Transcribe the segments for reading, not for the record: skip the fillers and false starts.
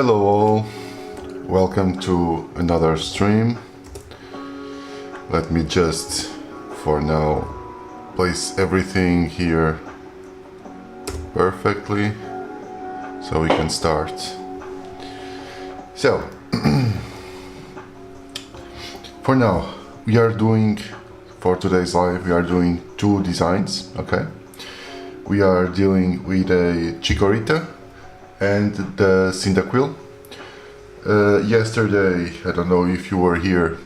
Hello all, welcome to another stream. Let me just, for now, place everything here perfectly so we can start. So, for now, for today's live, we are doing two designs, okay? We are dealing with a Chikorita and the Cyndaquil. Yesterday, I don't know if you were here,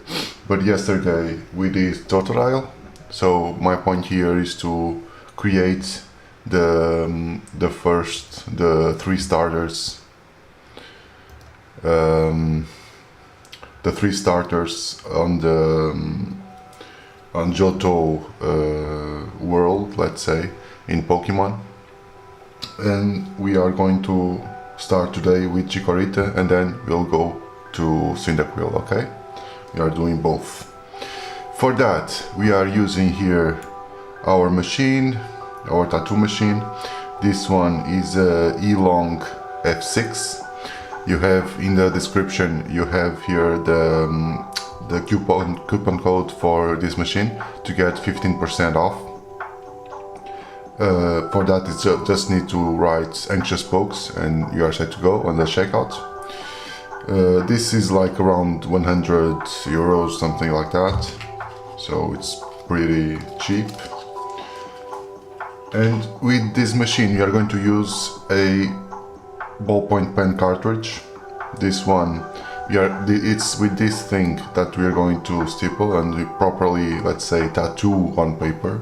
but yesterday we did Totodile. So my point here is to create the three starters. The three starters on the on Johto world, let's say, in Pokemon. And we are going to start today with Chikorita and then we'll go to Cyndaquil, okay? We are doing both. For that, we are using here our machine, our tattoo machine. This one is a Yilong F6. You have in the description, you have here the coupon code for this machine to get 15% off. For that, it's just need to write anxious pokes and you are set to go on the checkout. This is like around 100 euros, something like that. So it's pretty cheap. And with this machine, we are going to use a ballpoint pen cartridge. This one, it's with this thing that we are going to stipple and we properly, let's say, tattoo on paper.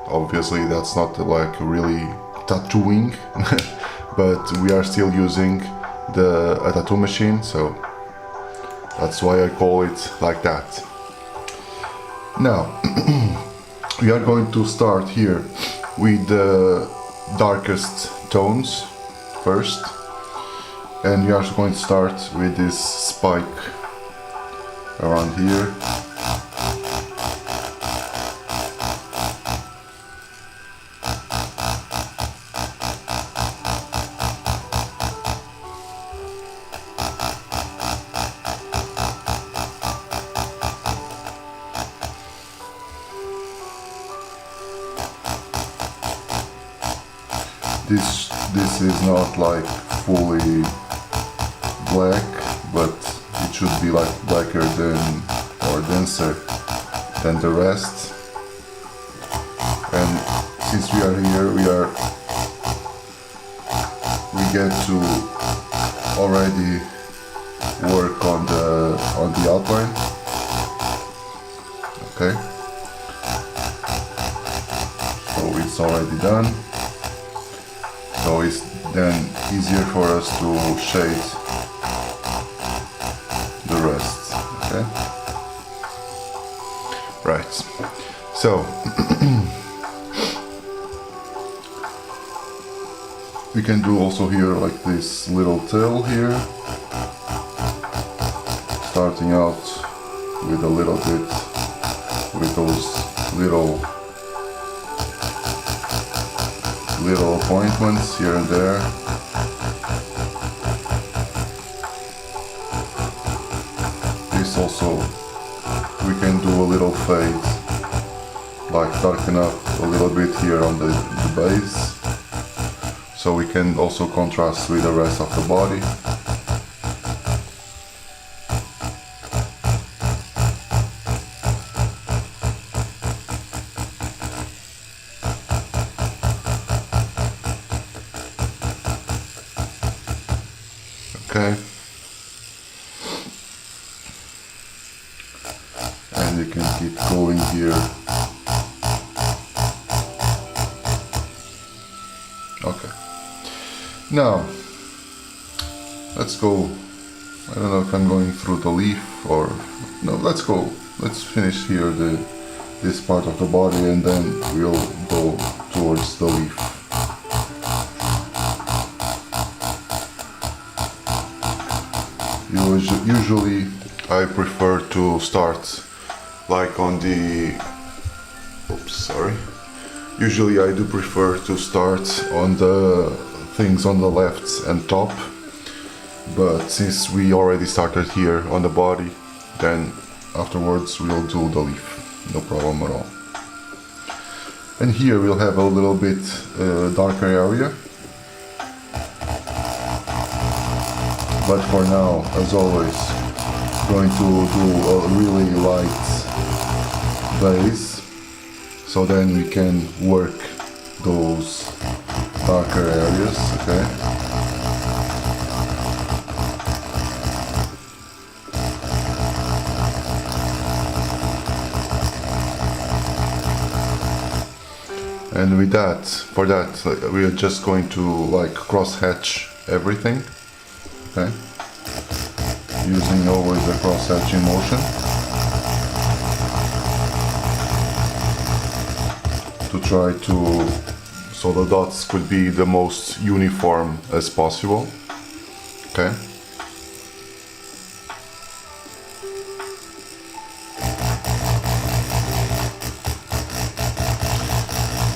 Obviously that's not like really tattooing, but we are still using a tattoo machine, so that's why I call it like that. Now, we are going to start here with the darkest tones first, and we are going to start with this spike around here. This is not like fully black, but it should be like blacker than or denser than the rest. And since we are here, we get to already work on the outline. Okay, so it's already done. So it's then easier for us to shade the rest, okay? Right, so we can do also here like this little tail here, starting out with a little bit with those little appointments here and there. This also, we can do a little fade, like darken up a little bit here on the base, so we can also contrast with the rest of the body. Okay, and you can keep going here. Okay, now let's go. I don't know if I'm going through the leaf or no. Let's finish here this part of the body and then we'll go towards the leaf. Usually I prefer to start like on the usually I do prefer to start on the things on the left and top but since we already started here on the body, then afterwards we'll do the leaf, no problem at all. And here we'll have a little bit darker area, but for now, as always, going to do a really light base, so then we can work those darker areas, okay? And with that, for that, we are just going to like cross-hatch everything, okay? Using always the cross-hatching motion to try to, so the dots could be the most uniform as possible, okay?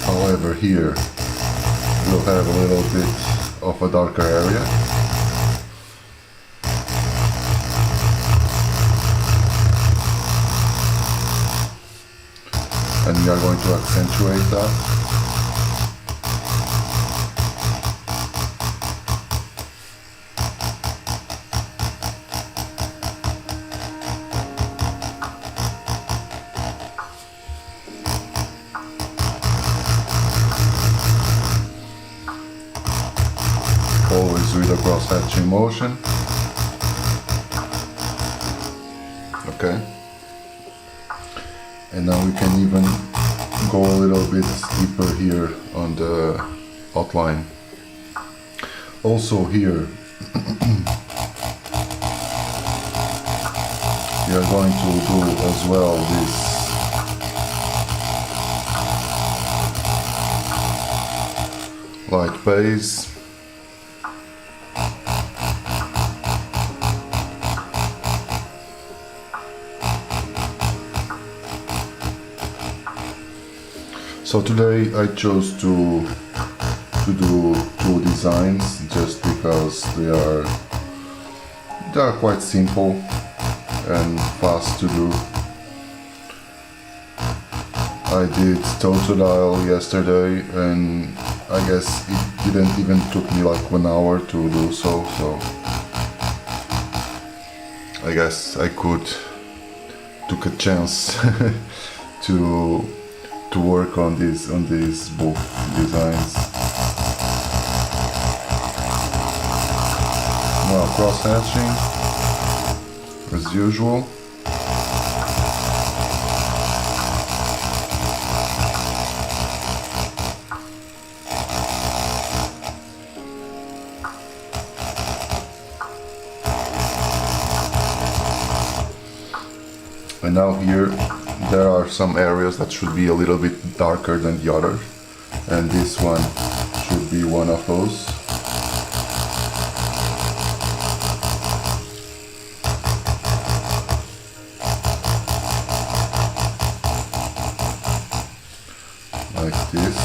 However, here we'll have a little bit of a darker area. And we are going to accentuate that. Always with a cross-hatching motion. Okay. And now we can even go a little bit deeper here on the outline. Also here, we are going to do as well this light base. So today I chose to do two designs just because they are quite simple and fast to do. I did Totodile yesterday and I guess it didn't even took me like 1 hour to do so I guess I took a chance to work on these both designs. Now cross-hatching as usual. And now here there are some areas that should be a little bit darker than the other, and this one should be one of those. Like this.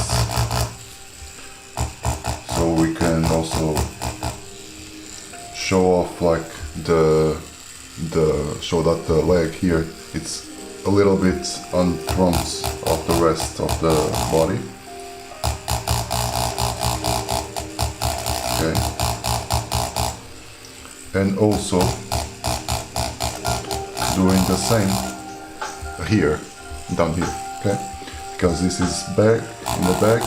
So we can also show off like show that the leg here, it's a little bit on front of the rest of the body. Okay. And also doing the same here, down here, okay? Because this is back, in the back,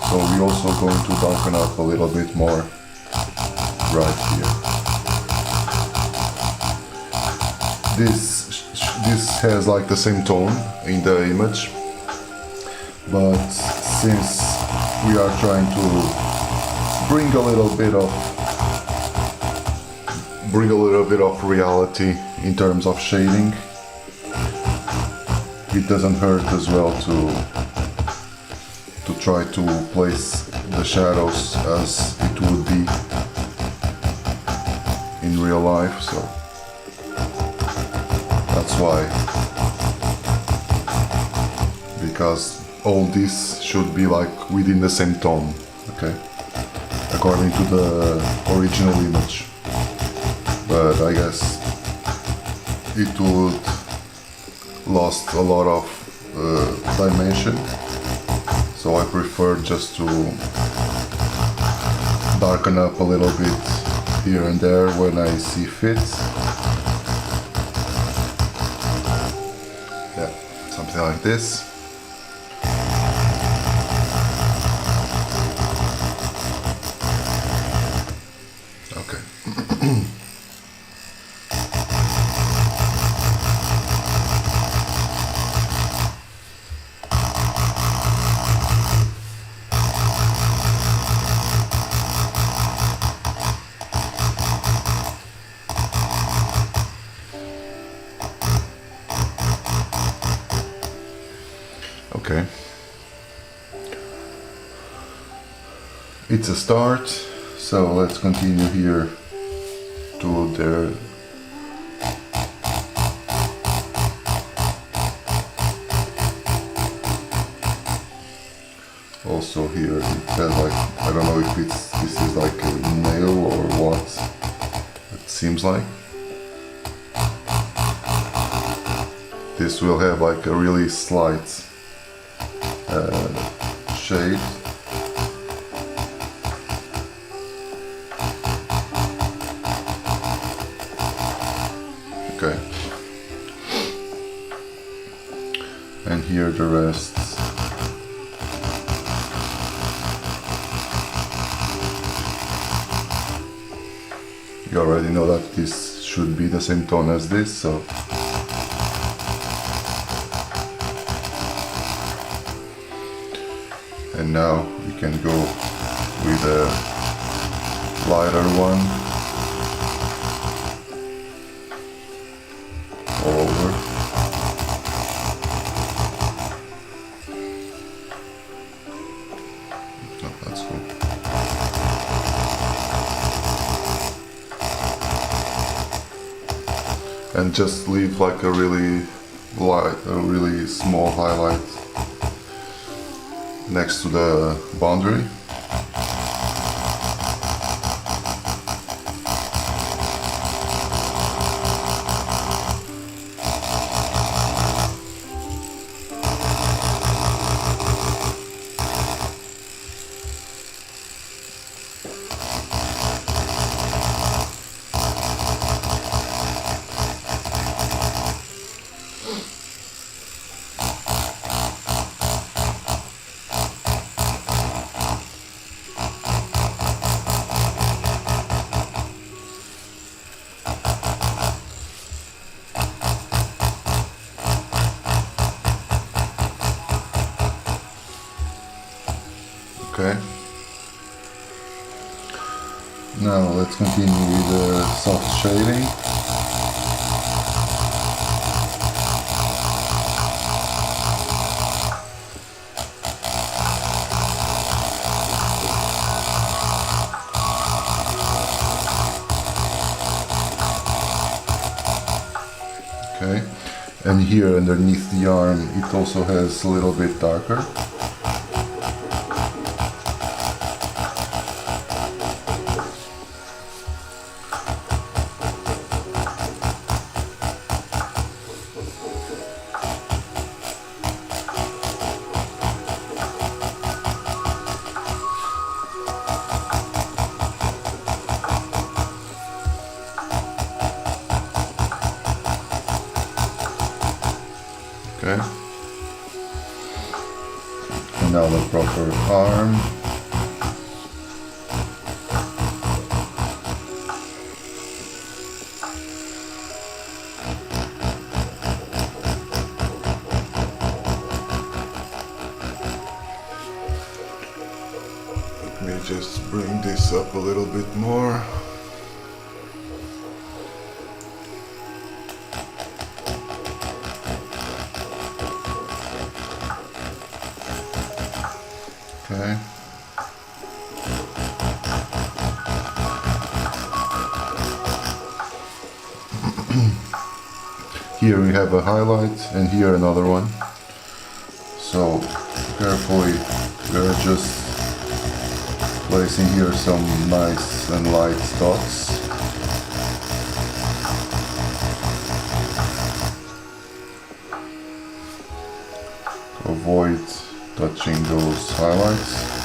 so we're also going to darken up a little bit more right here. This has like the same tone in the image, but since we are trying to bring a little bit of reality in terms of shading, it doesn't hurt as well to try to place the shadows as it would be in real life, so that's why, because all this should be like within the same tone, okay, according to the original image. but I guess it would lost a lot of dimension, so I prefer just to darken up a little bit here and there when I see fit. Yeah, something like this. Okay. Okay. It's a start, so let's continue here to there. Also here it has like, I don't know if this is like a nail or what it seems like. This will have like a really slight shade. Okay. And here the rest. You already know that this should be the same tone as this, so and now we can go with a lighter one all over. Oh, that's cool. And just leave like a really light, a really small highlight next to the boundary. Okay. Now let's continue with the soft shading. Okay. And here underneath the arm it also has a little bit darker. Okay. And now the proper arm. Let me just bring this up a little bit more. Okay. Here we have a highlight and here another one. So carefully we're just placing here some nice and light dots. avoid touching those highlights.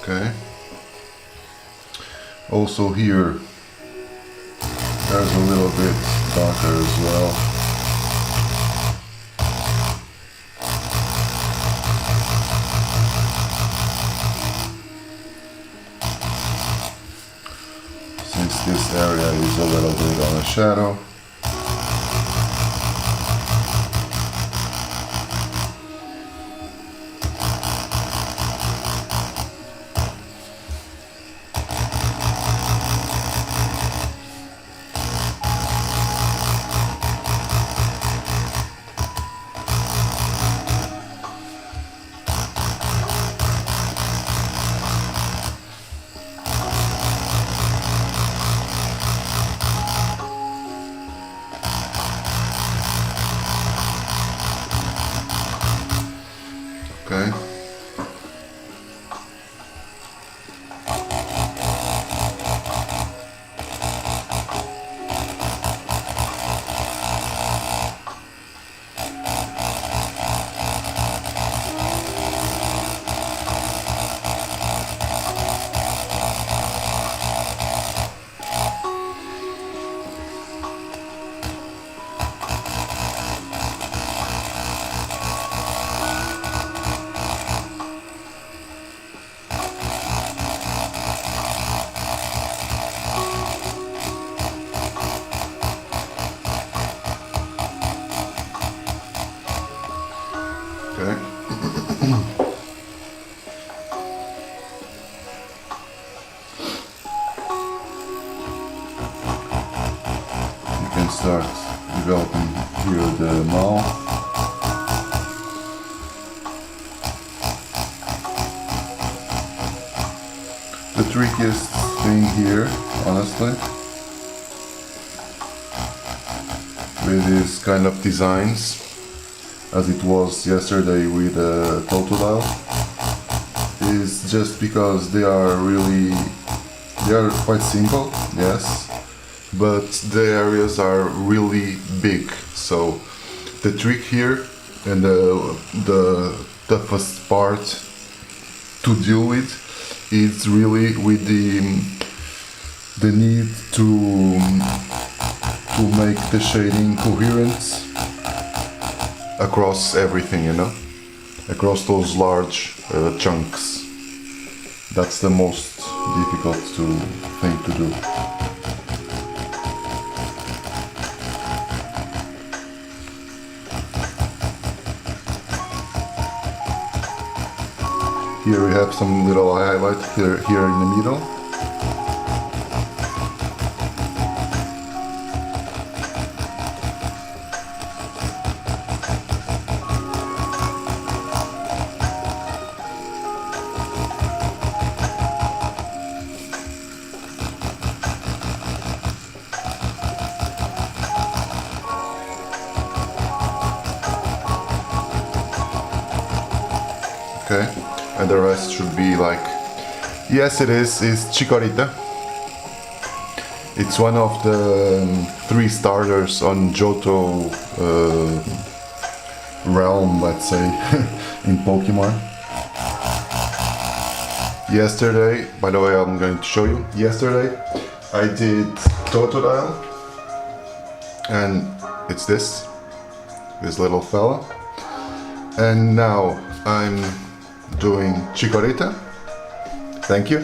Okay. Also here, there's a little bit darker as well. Since this area is a little bit on a shadow. Okay. Okay. You can start developing here the mouth. The trickiest thing here, honestly, with these kind of designs, as it was yesterday with Totodile, is just because they are quite simple, yes, but the areas are really big. So the trick here and the toughest part to deal with is really with the need to make the shading coherent across everything, you know, across those large chunks. That's the most difficult thing to do. Here we have some little highlight here in the middle. Okay, and the rest should be like, yes, it's Chikorita. It's one of the 3 starters on Johto realm, let's say, in Pokemon. Yesterday, by the way, I'm going to show you. Yesterday I did Totodile, and it's this little fella. And now I'm doing Chikorita. Thank you.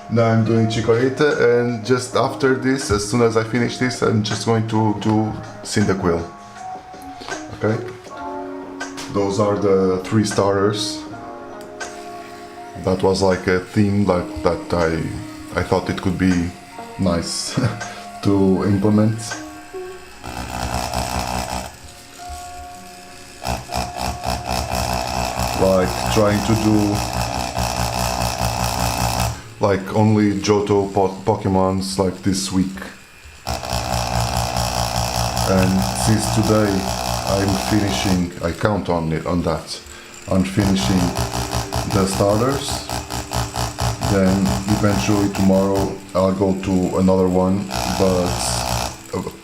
Now I'm doing Chikorita, and just after this, as soon as I finish this, I'm just going to do Cyndaquil. Okay? Those are the 3 starters. That was like a theme that I thought it could be nice to implement. like trying to do like only Johto Pokemons like this week. And since today I'm finishing, I count on it, on that, I'm finishing the starters, then eventually tomorrow I'll go to another one, but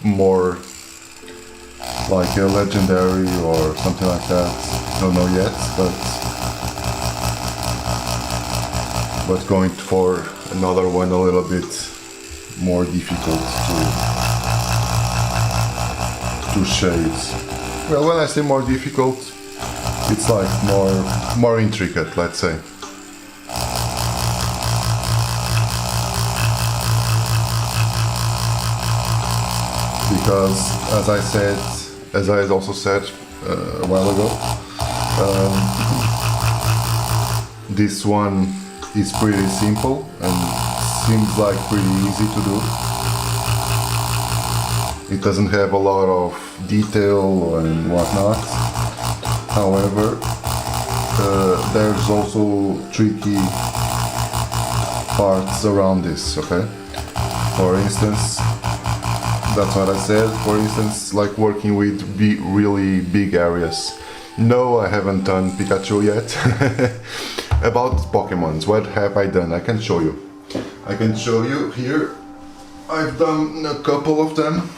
more like a legendary or something like that. Don't know yet, but going for another one a little bit more difficult to shade. Well, when I say more difficult, it's like more intricate, let's say. Because as I also said a while ago, this one is pretty simple and seems like pretty easy to do. It doesn't have a lot of detail and whatnot. However, there's also tricky parts around this, okay? For instance, that's what I said, for instance, like working with really big areas. No, I haven't done Pikachu yet. About Pokemons, what have I done? I can show you. I can show you here. I've done a couple of them.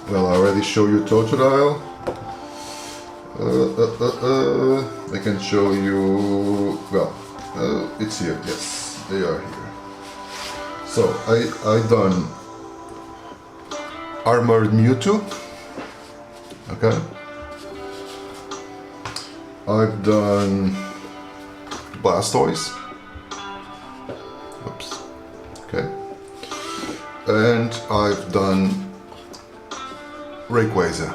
Well, I already showed you Totodile. I can show you, well, it's here, yes, they are here. So, I done Armored Mewtwo, okay. I've done Blastoise, oops, okay. And I've done Rayquaza.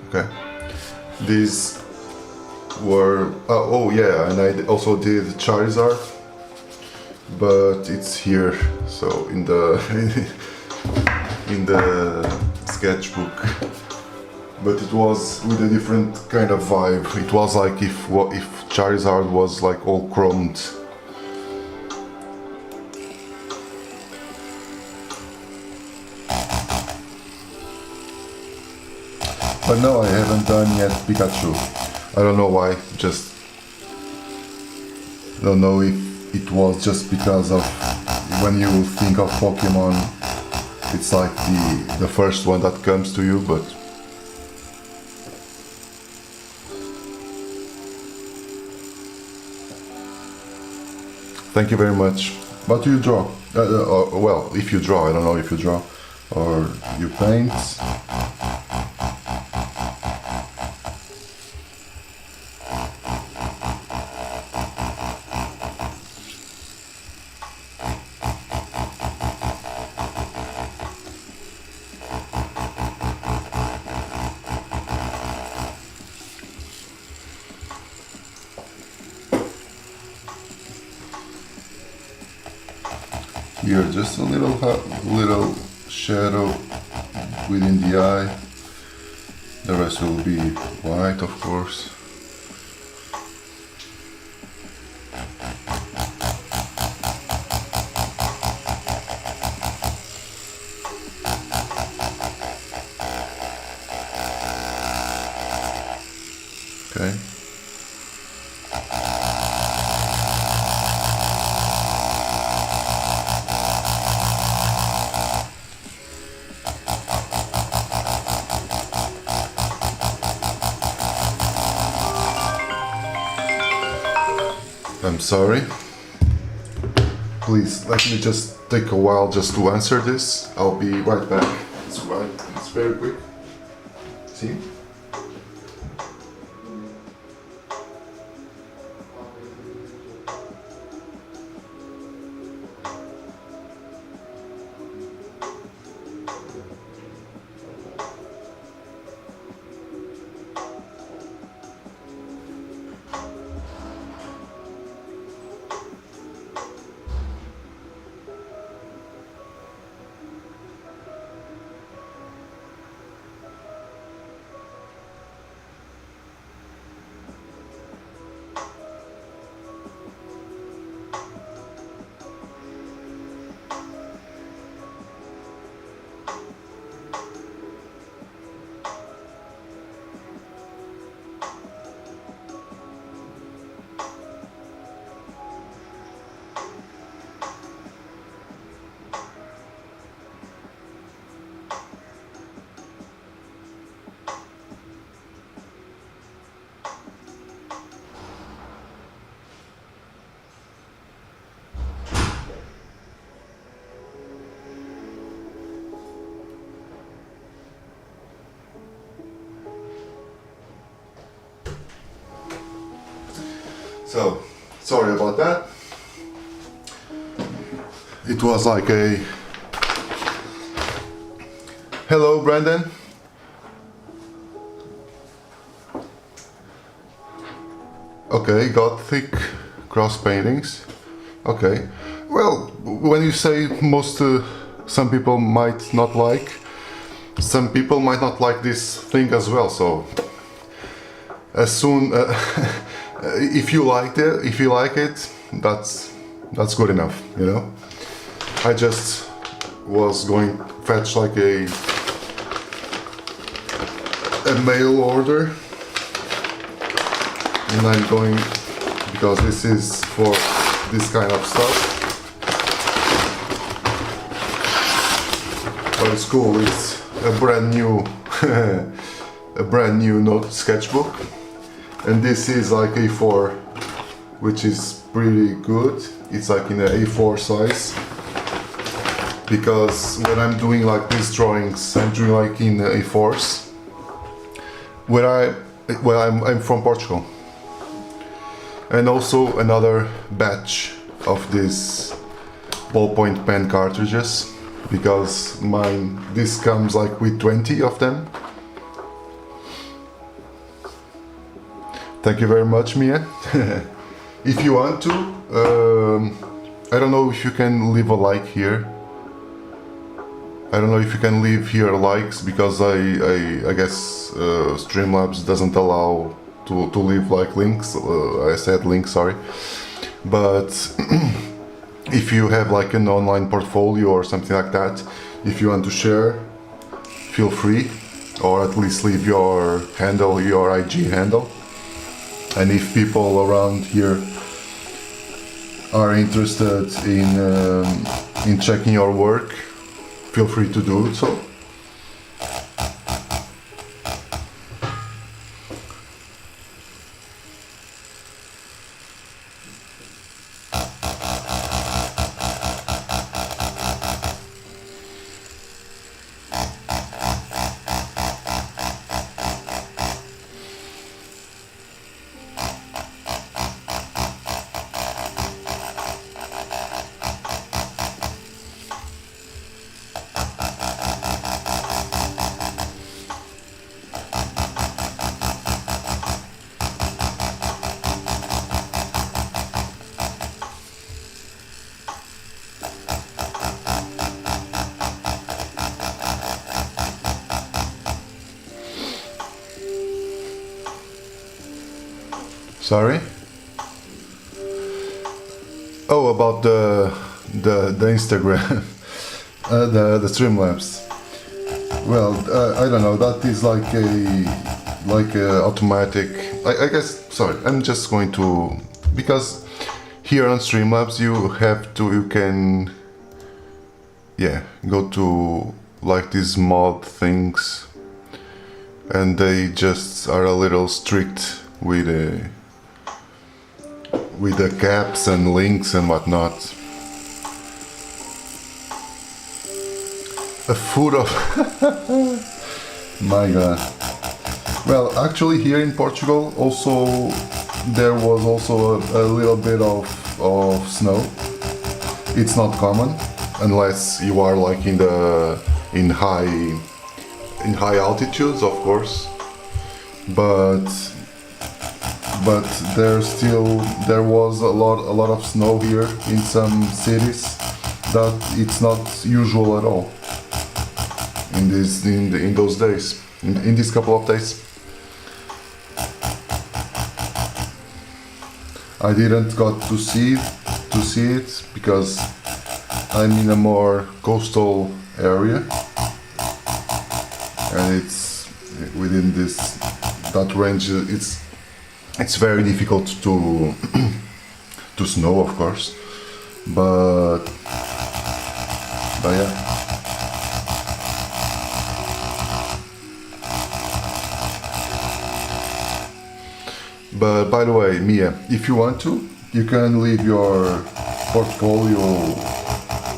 Okay. These were oh yeah, and I also did Charizard, but it's here, so in the in the sketchbook. But it was with a different kind of vibe. It was like if Charizard was like all chromed. But no, I haven't done yet Pikachu. I don't know why, just don't know if it was just because of when you think of Pokemon, it's like the first one that comes to you, but thank you very much. What do you draw? Well, if you draw, I don't know if you draw or you paint. Here, just a little shadow within the eye. The rest will be white, of course. Okay. I'm sorry. Please let me just take a while just to answer this. I'll be right back. It's very quick. See? So, sorry about that. It was like a... Hello, Brandon. Okay, Gothic cross paintings. Okay. Well, when you say most, some people might not like, some people might not like this thing as well. So, as soon, if you like it, that's good enough, you know. I just was going to fetch like a mail order, and I'm going, because this is for this kind of stuff. But it's cool. It's a brand new a brand new note sketchbook, and this is like A4, which is pretty good. It's like in a A4 size, because when I'm doing like these drawings, I'm doing like in A4s. I'm from Portugal, and also another batch of these ballpoint pen cartridges, because this comes like with 20 of them. Thank you very much, Mia. If you want to, I don't know if you can leave a like here. I don't know if you can leave here likes, because I guess Streamlabs doesn't allow to leave like links. I said links, sorry. But if you have like an online portfolio or something like that, if you want to share, feel free, or at least leave your handle, your IG handle. And if people around here are interested in checking your work, feel free to do so. Sorry? Oh, about the Instagram, the Streamlabs. Well, I don't know. That is like a automatic. I guess. Sorry, I'm just going to, because here on Streamlabs you can, yeah, go to like these mod things, and they just are a little strict with the caps and links and whatnot. A foot of my god. Well, actually here in Portugal also there was also a little bit of snow. It's not common unless you are like in high altitudes, of course, but there was a lot of snow here in some cities that it's not usual at all in those days, in these couple of days. I didn't got to see it because I'm in a more coastal area, and it's within that range. It's very difficult to snow, of course, but yeah. But by the way, Mia, if you want to, you can leave your portfolio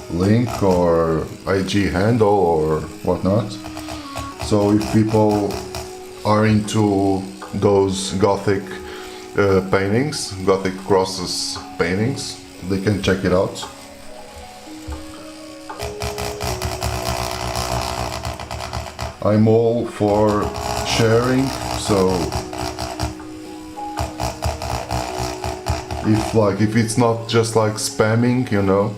link or IG handle or whatnot. So if people are into those Gothic paintings, Gothic Crosses paintings. They can check it out. I'm all for sharing, so if it's not just like spamming, you know,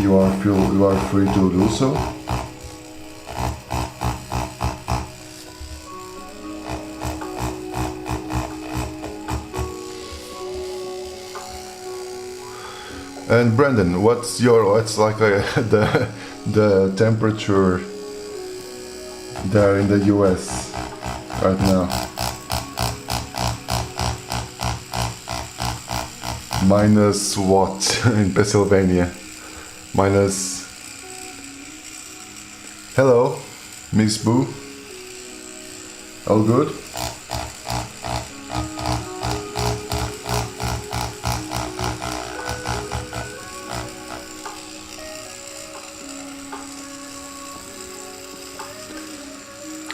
you are free to do so. And Brandon, what's like the temperature there in the US right now? Minus what in Pennsylvania? Minus. Hello, Miss Boo. All good?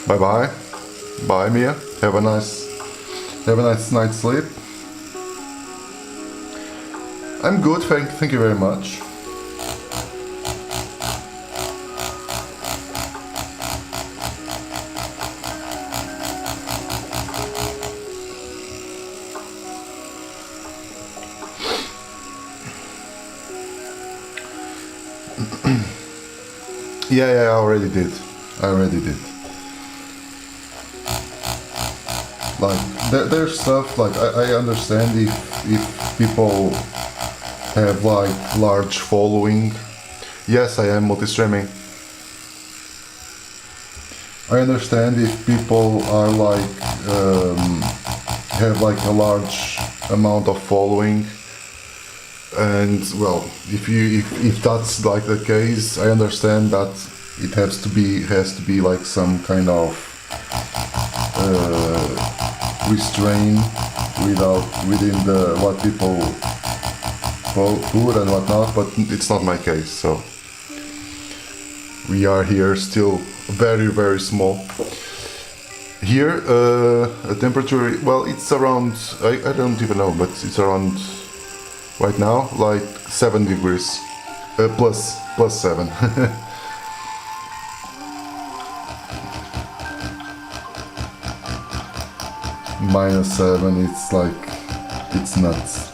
Bye bye. Bye Mia. Have a nice night's sleep. I'm good, thank you very much. Yeah, I already did. Like there's stuff like I understand if people have like large following. Yes, I am multi-streaming. I understand if people are like have like a large amount of following, and well, if that's like the case, I understand that it has to be like some kind of restraint within the what people put and whatnot, but it's not my case, so we are here still very small. Here a temperature, well, it's around, I don't even know, but it's around right now like 7 degrees, plus 7. -7, it's like, it's nuts.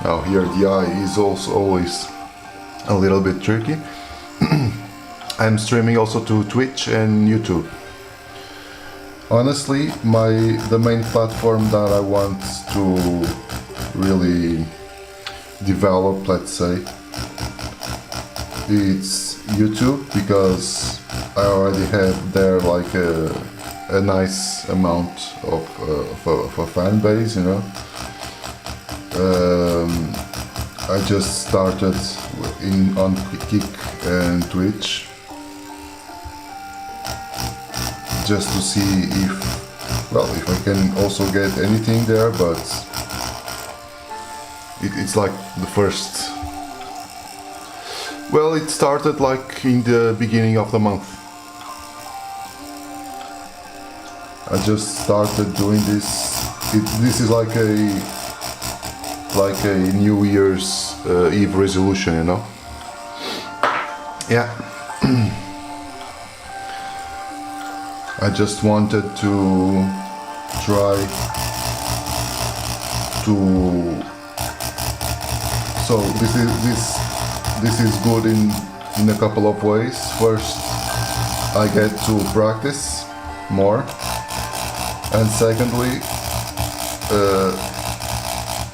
Now here the eye is also always a little bit tricky. I'm streaming also to Twitch and YouTube. Honestly, the main platform that I want to really develop, let's say, it's YouTube, because I already have there like a nice amount of a fan base, you know. I just started on Kick and Twitch, just to see if I can also get anything there, but it's like the first. Well, it started like in the beginning of the month. I just started doing this. This is like a New Year's Eve resolution, you know? Yeah. I just wanted to try to... So this is good in a couple of ways. First, I get to practice more, and secondly,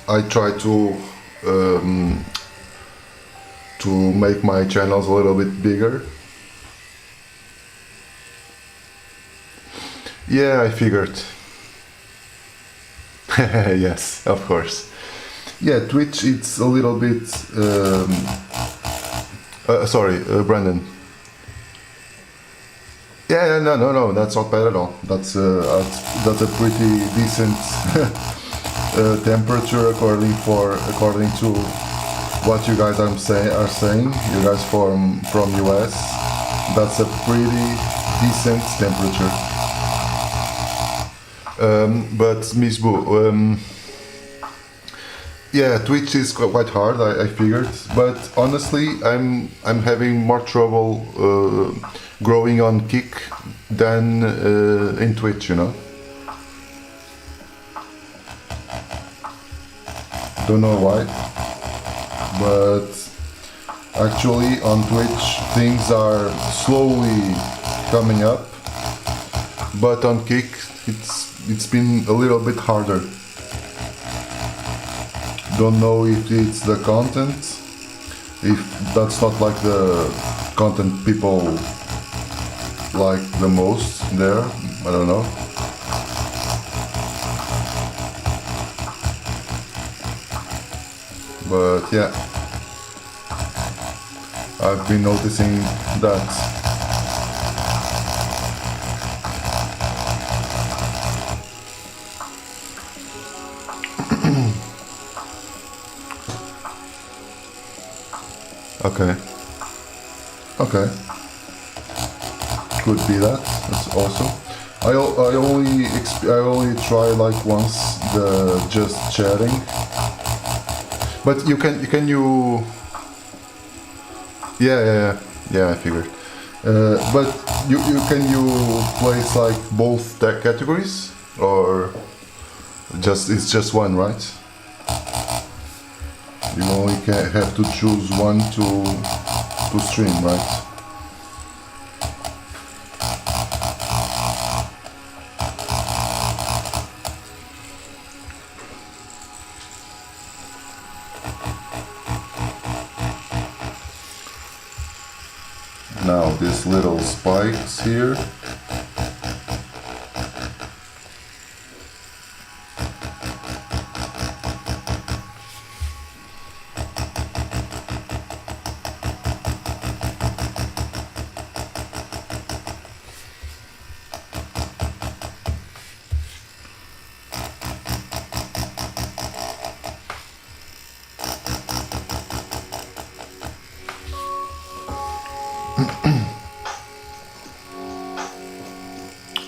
I try to make my channels a little bit bigger. Yeah, I figured. Yes, of course. Yeah, Twitch, it's a little bit Sorry, Brandon. Yeah, no, that's not bad at all. That's a pretty decent temperature according to what you guys are saying. You guys from US. That's a pretty decent temperature. But Miss Boo, yeah, Twitch is quite hard. I figured, but honestly, I'm having more trouble growing on Kick than in Twitch. You know. Don't know why, but actually on Twitch things are slowly coming up, but on Kick it's been a little bit harder. Don't know if it's the content, if that's not like the content people like the most there, I don't know. But yeah, I've been noticing that. Okay. Okay. Could be that. That's awesome. I only try like once the just chatting. But can you? Yeah. I figured. But you place like both categories, or it's just one, right? You only have to choose one to stream, right? Now these little spikes here.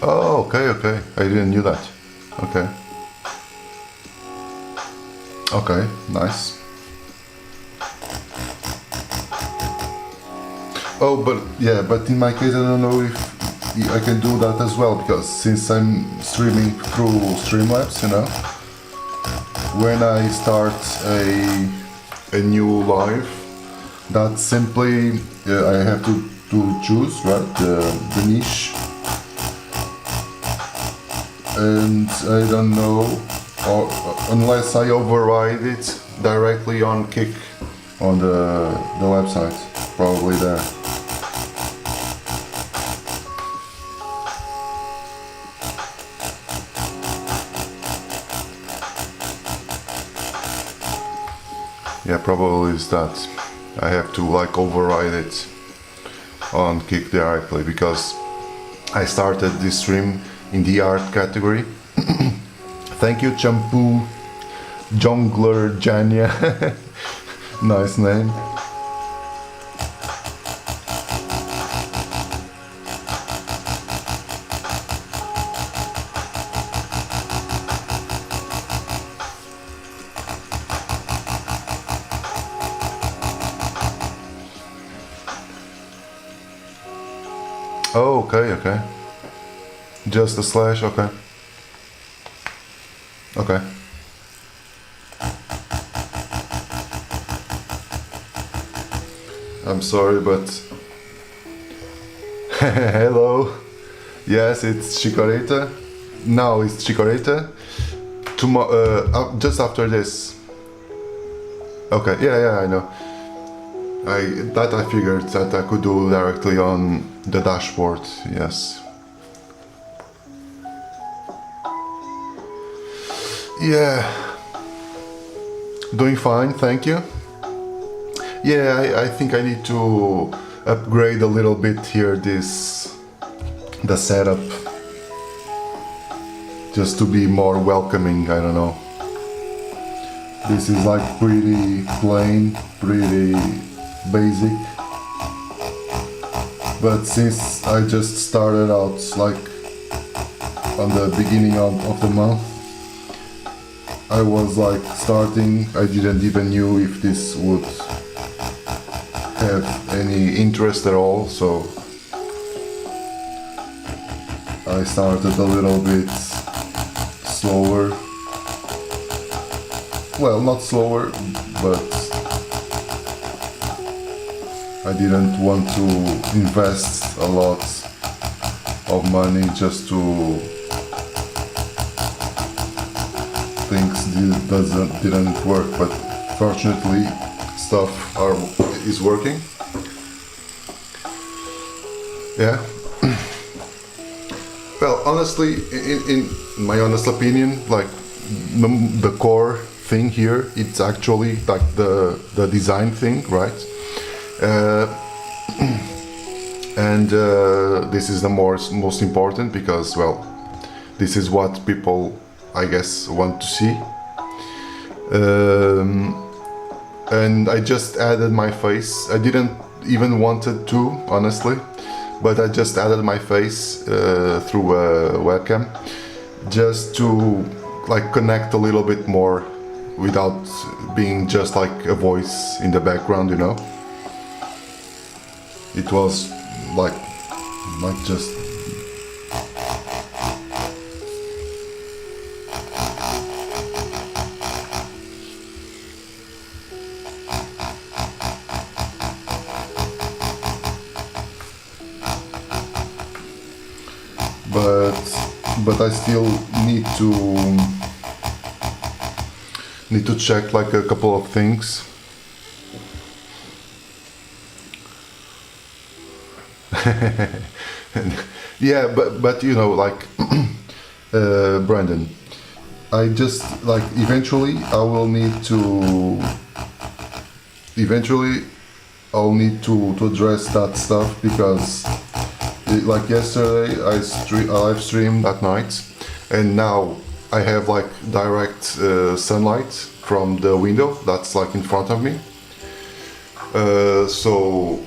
Oh, okay. I didn't knew that. Okay. Okay, nice. Oh, but in my case, I don't know if I can do that as well, because since I'm streaming through Streamlabs, you know, when I start a new live, that's simply I have to choose, right, the niche. And I don't know, unless I override it directly on Kick on the website, probably there. Yeah, probably is that. I have to like override it on Kick directly, because I started this stream in the art category. Thank you, Champu Jongler Janya. Nice name. Oh, okay. Just a slash, okay. Okay. I'm sorry, but... Hello. Yes, it's Chikorita. Now it's Chikorita. Just after this. Okay, yeah, I know. I figured that I could do directly on the dashboard, yes. Yeah, doing fine, thank you. Yeah, I think I need to upgrade a little bit here the setup, just to be more welcoming. I don't know. This is like pretty plain, pretty basic. But since I just started out like on the beginning of the month, I was like starting, I didn't even knew if this would have any interest at all, so I started a little bit slower. Well, not slower, but I didn't want to invest a lot of money just to things didn't work, but fortunately stuff is working. Yeah. Well, honestly, in my honest opinion, like the core thing here, it's actually like the design thing, right? And this is the most important, because, well, this is what people, I guess, want to see. And I just added my face. I didn't even wanted to, honestly, but I just added my face through a webcam, just to like connect a little bit more without being just like a voice in the background, you know. It was like just but I still need to check like a couple of things. Yeah, but you know, like Brandon, I just like eventually I'll need to address that stuff, because like yesterday I live streamed at night, and now I have like direct sunlight from the window that's like in front of me. So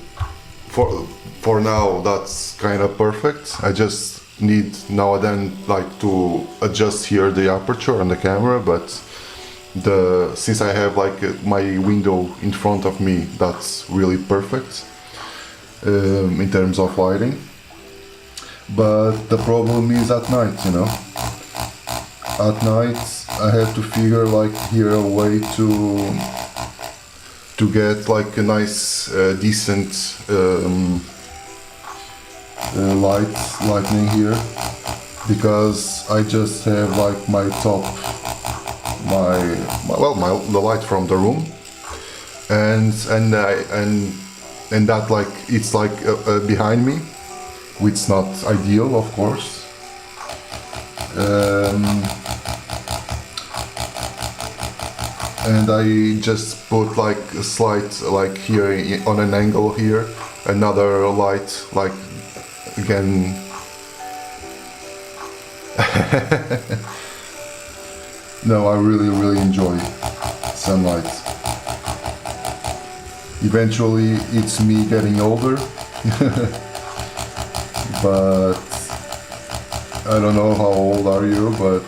for now that's kind of perfect. I just need now and then like to adjust here the aperture on the camera, but since I have like my window in front of me, that's really perfect in terms of lighting. But the problem is at night, you know. At night I have to figure like here a way to get like a nice decent lightning here, because I just have like my top the light from the room, and that like it's like behind me, which is not ideal, of course. And I just put like a slight, like here on an angle here, another light, like again. No, I really enjoy sunlight. Eventually it's me getting older. But I don't know how old are you, but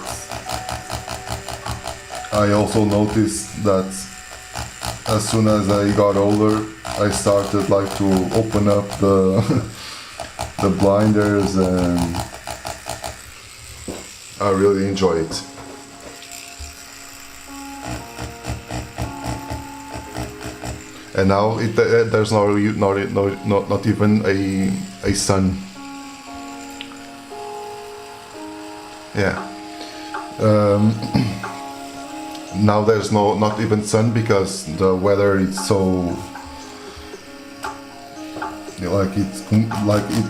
I also noticed that as soon as I got older, I started like to open up the the blinders, and I really enjoy it. And now there's not even a sun. Yeah. Now there's not even sun, because the weather is so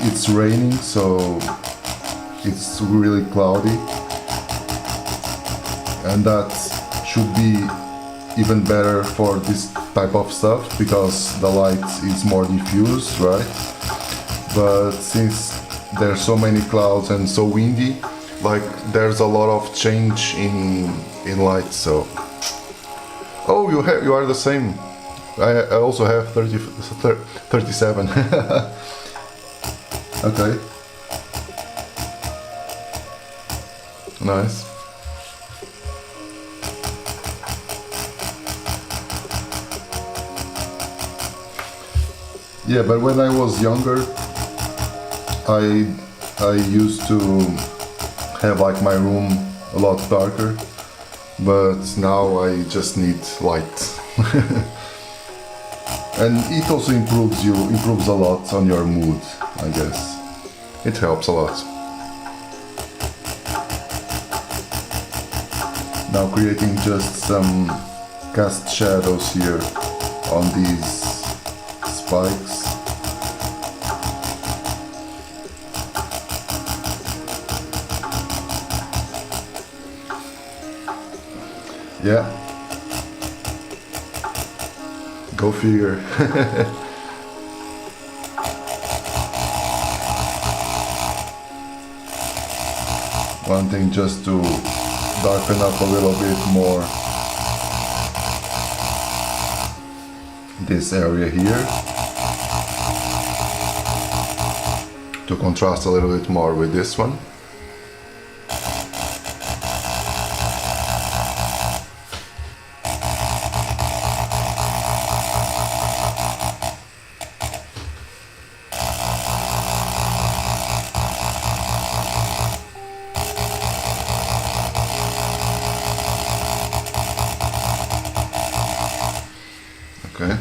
it's raining, so it's really cloudy, and that should be even better for this type of stuff because the light is more diffused, right? But since there's so many clouds and so windy, like there's a lot of change in light. So oh, you are the same. I also have 37. Okay, nice. Yeah, but when I was younger, I used to have like my room a lot darker, but now I just need light. And it also improves a lot on your mood, I guess. It helps a lot. Now creating just some cast shadows here on these spikes. Yeah. Go figure. One thing just to darken up a little bit more this area here, to contrast a little bit more with this one. Okay.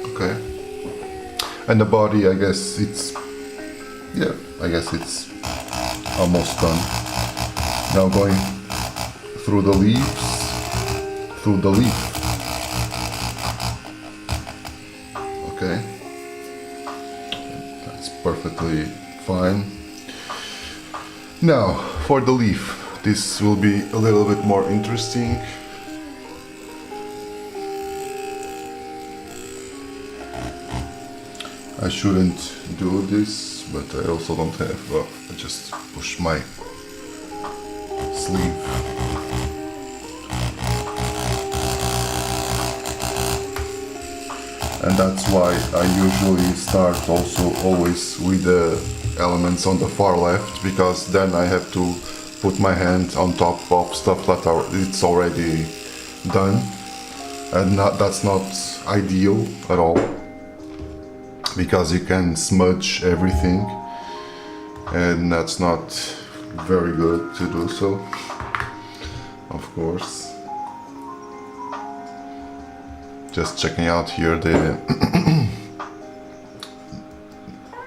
Okay. And the body, I guess it's, yeah, I guess it's almost done. Now going through the leaves, through the leaf. Okay, that's perfectly fine. Now for the leaf, this will be a little bit more interesting. I shouldn't do this, but I also don't have, I just push my sleeve. And that's why I usually start also always with the elements on the far left, because then I have to put my hand on top of stuff that it's already done, and that's not ideal at all, because you can smudge everything and that's not very good to do so, of course. Just checking out here the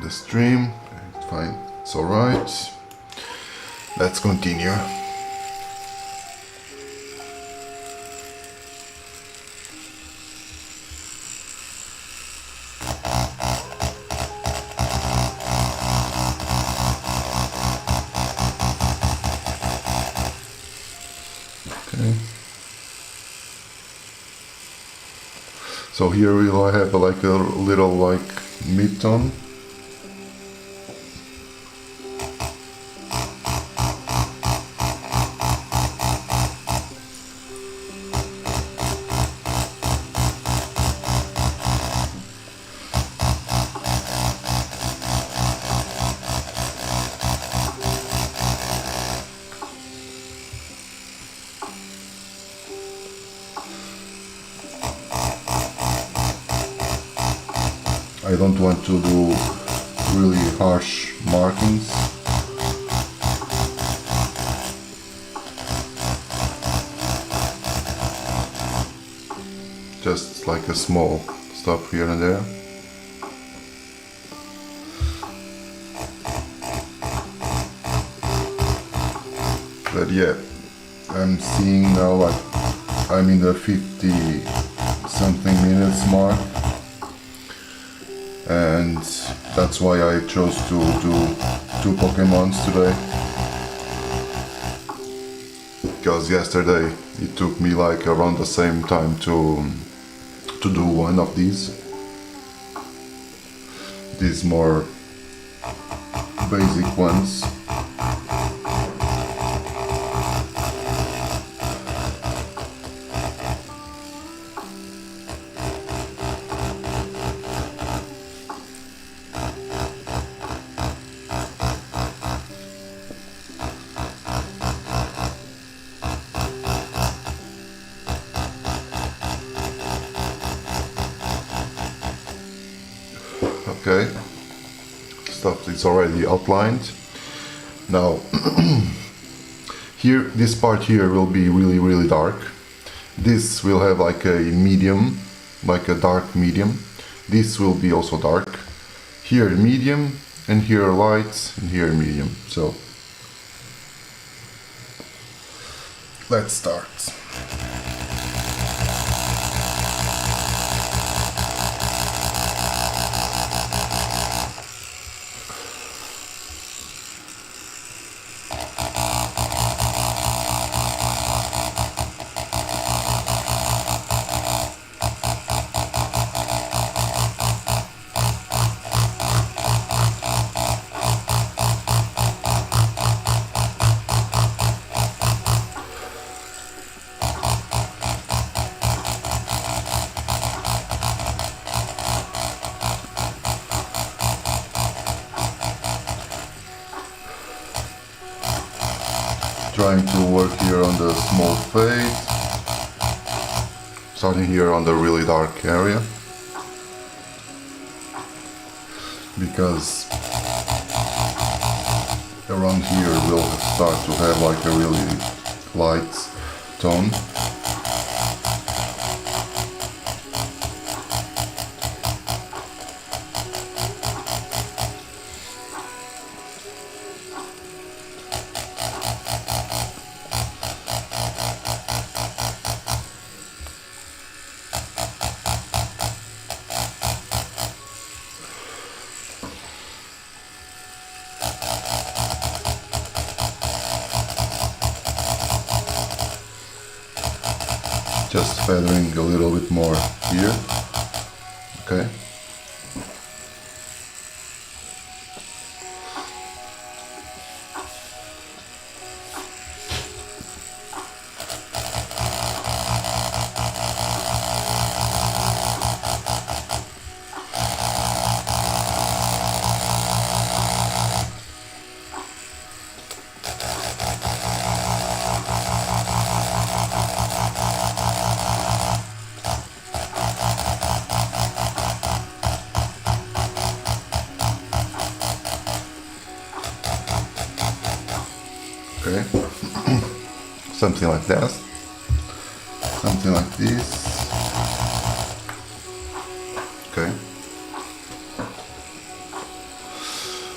the stream. It's fine, it's all right. Let's continue. Okay. So here we'll have like a little like mid-tone. I don't want to do really harsh markings. Just like a small stuff here and there. But yeah, I'm seeing now like I'm in the 50 something minutes mark, and that's why I chose to do 2 Pokémons today, because yesterday it took me like around the same time to do one of these more basic ones. Okay, stuff is already outlined. Now, here, this part here will be really dark. This will have like a medium, like a dark medium. This will be also dark. Here medium, and here light, and here medium. So, let's start. Trying to work here on the small fade, starting here on the really dark area, because around here we'll start to have like a really light tone. Just feathering a little bit more here. Okay. Okay, something like that, something like this. Okay,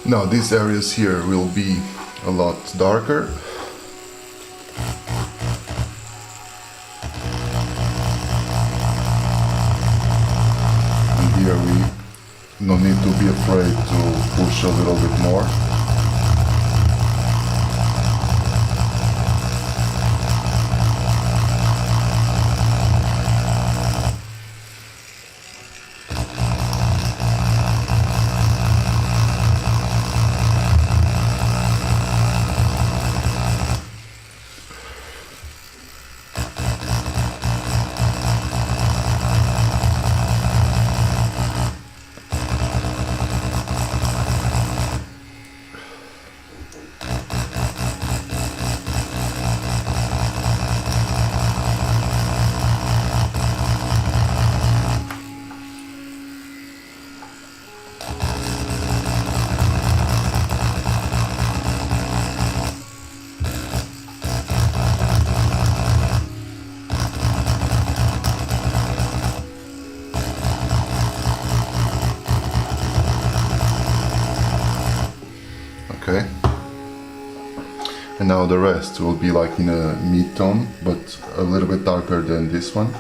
now these areas here will be a lot darker. And here we no need to be afraid to push a little bit more. And now the rest will be like in a mid-tone, but a little bit darker than this one.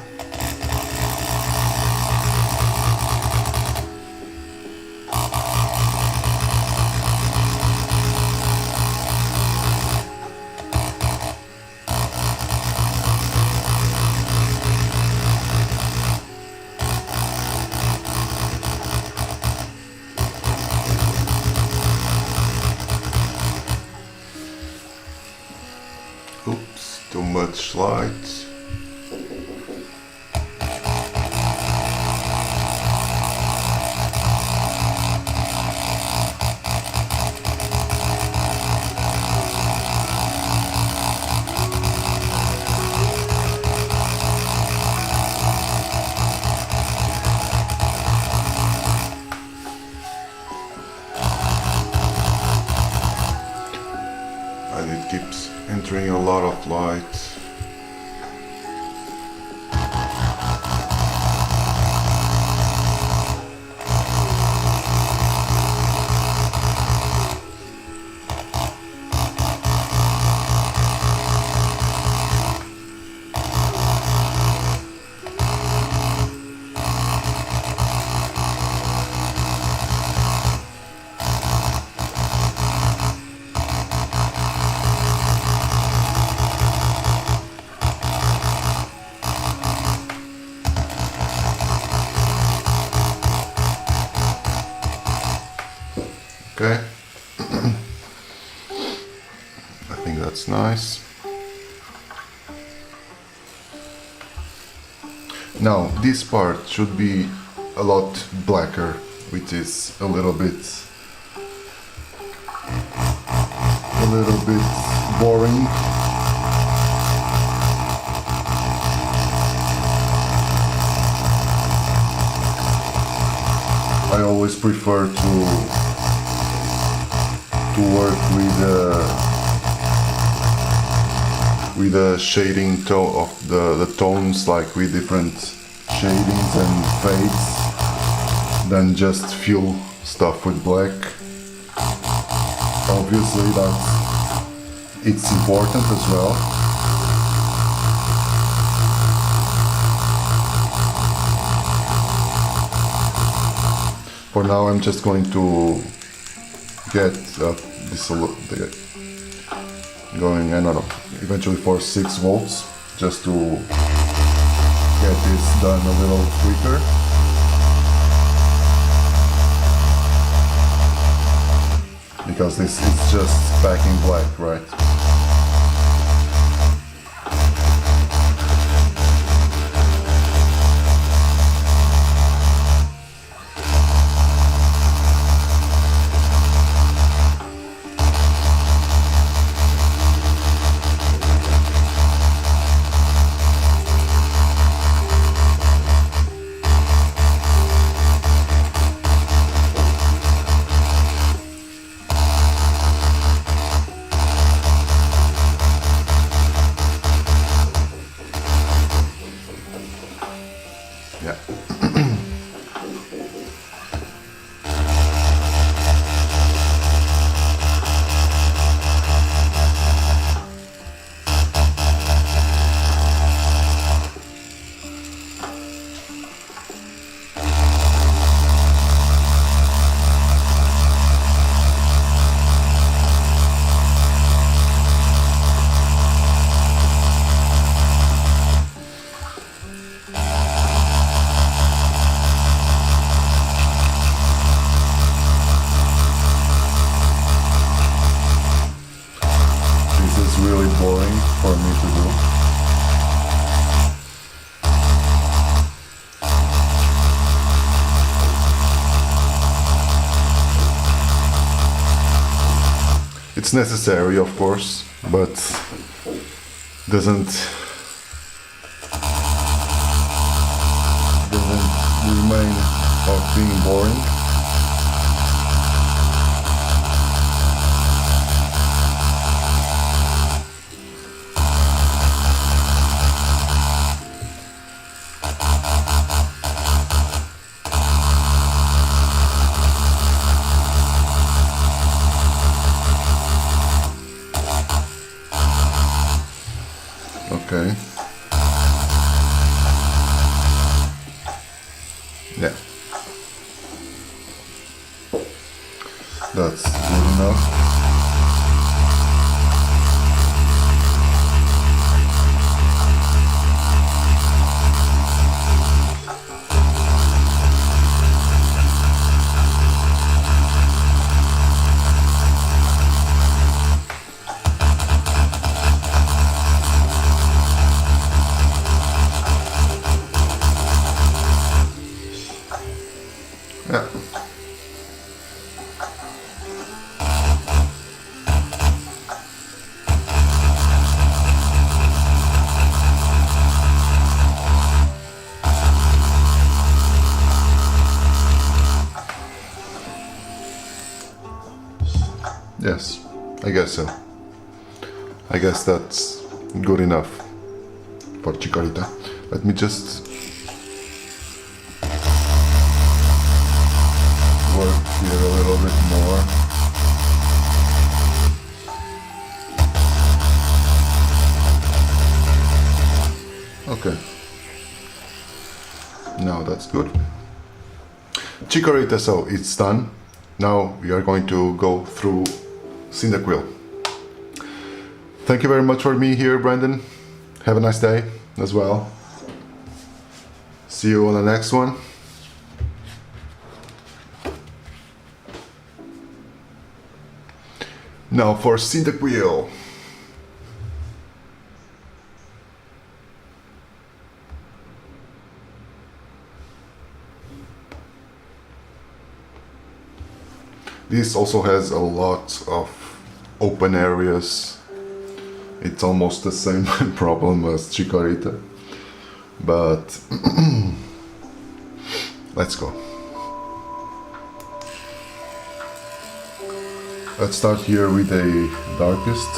Oops, too much light. And it keeps entering a lot of light. Okay, I think that's nice. Now this part should be a lot blacker, which is a little bit boring. I always prefer to work with a shading tone of the tones, like with different shadings and fades, than just fill stuff with black. Obviously it's important as well. For now I'm just going to get this going, I don't know, eventually for 6 volts, just to get this done a little quicker. Because this is just packing black, right? Yeah. Really boring for me to do. It's necessary, of course, but doesn't remain of being boring. That's good enough. Yeah. Yes, I guess so. I guess that's good enough for Chikorita. Let me just work here a little bit more. Okay. Now that's good. Chikorita, so it's done. Now we are going to go through Cyndaquil. Thank you very much for being here, Brandon. Have a nice day as well. See you on the next one. Now for Cyndaquil. This also has a lot of open areas. It's almost the same problem as Chikorita, but let's go. Let's start here with a darkest.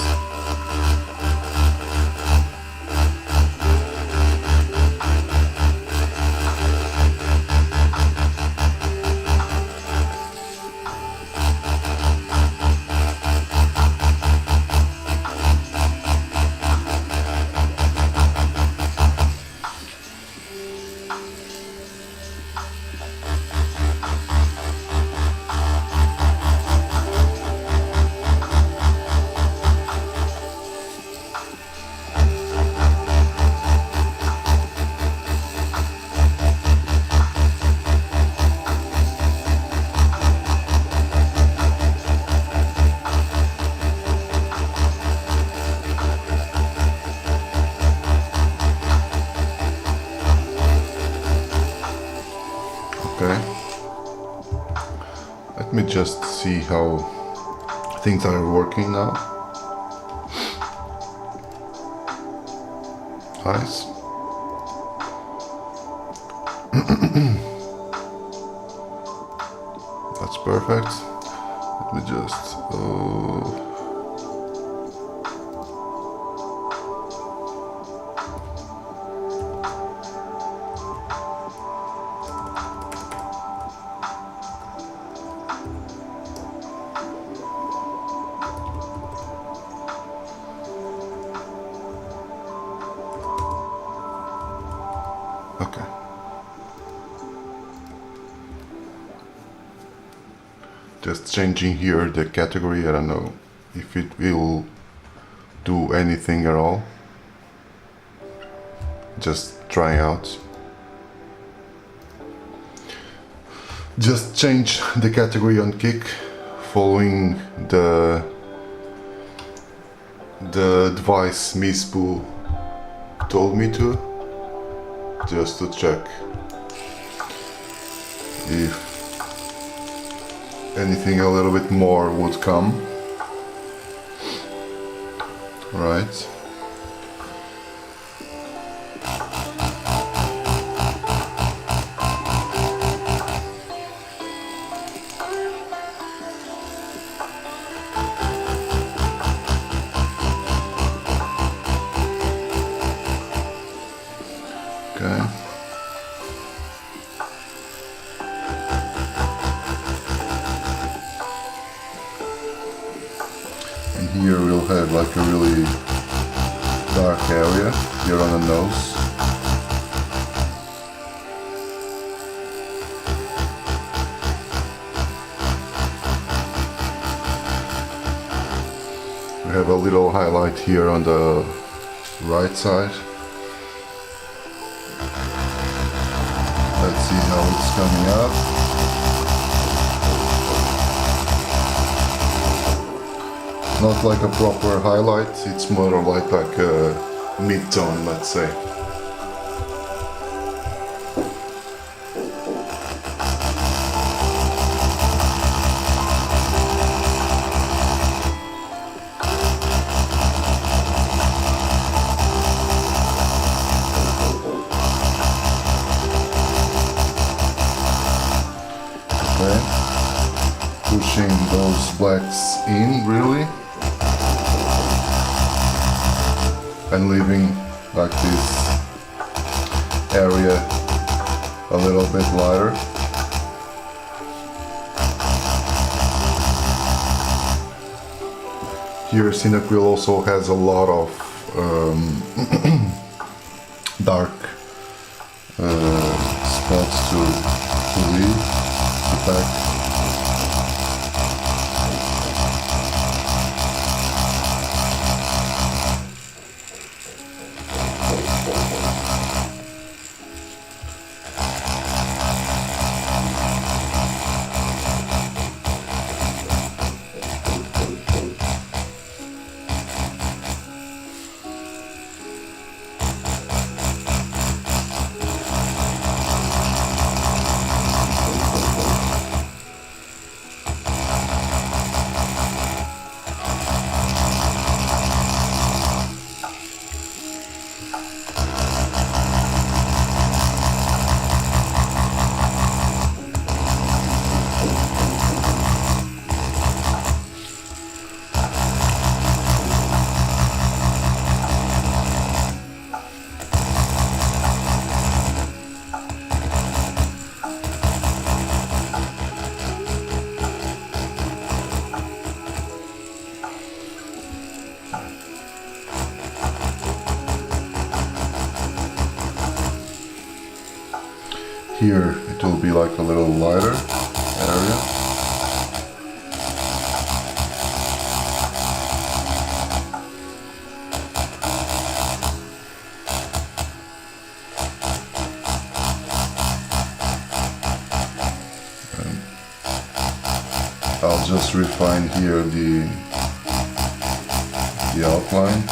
Okay. Let me just see how things are working now. Nice. That's perfect. Let me just... Okay. Just changing here the category. I don't know if it will do anything at all. Just try out. Just change the category on Kick following the advice Mispoo told me to, just to check if anything a little bit more would come. Right. Okay. And here we'll have like a really dark area here on the nose. have a little highlight here on the right side. Let's see how it's coming up. Not like a proper highlight, it's more like a mid-tone, let's say. Pushing those blacks in really and leaving like this area a little bit lighter. Here Cyndaquil also has a lot of dark spots to leave, to pack. Here it will be like a little lighter area. And I'll just refine here the outline.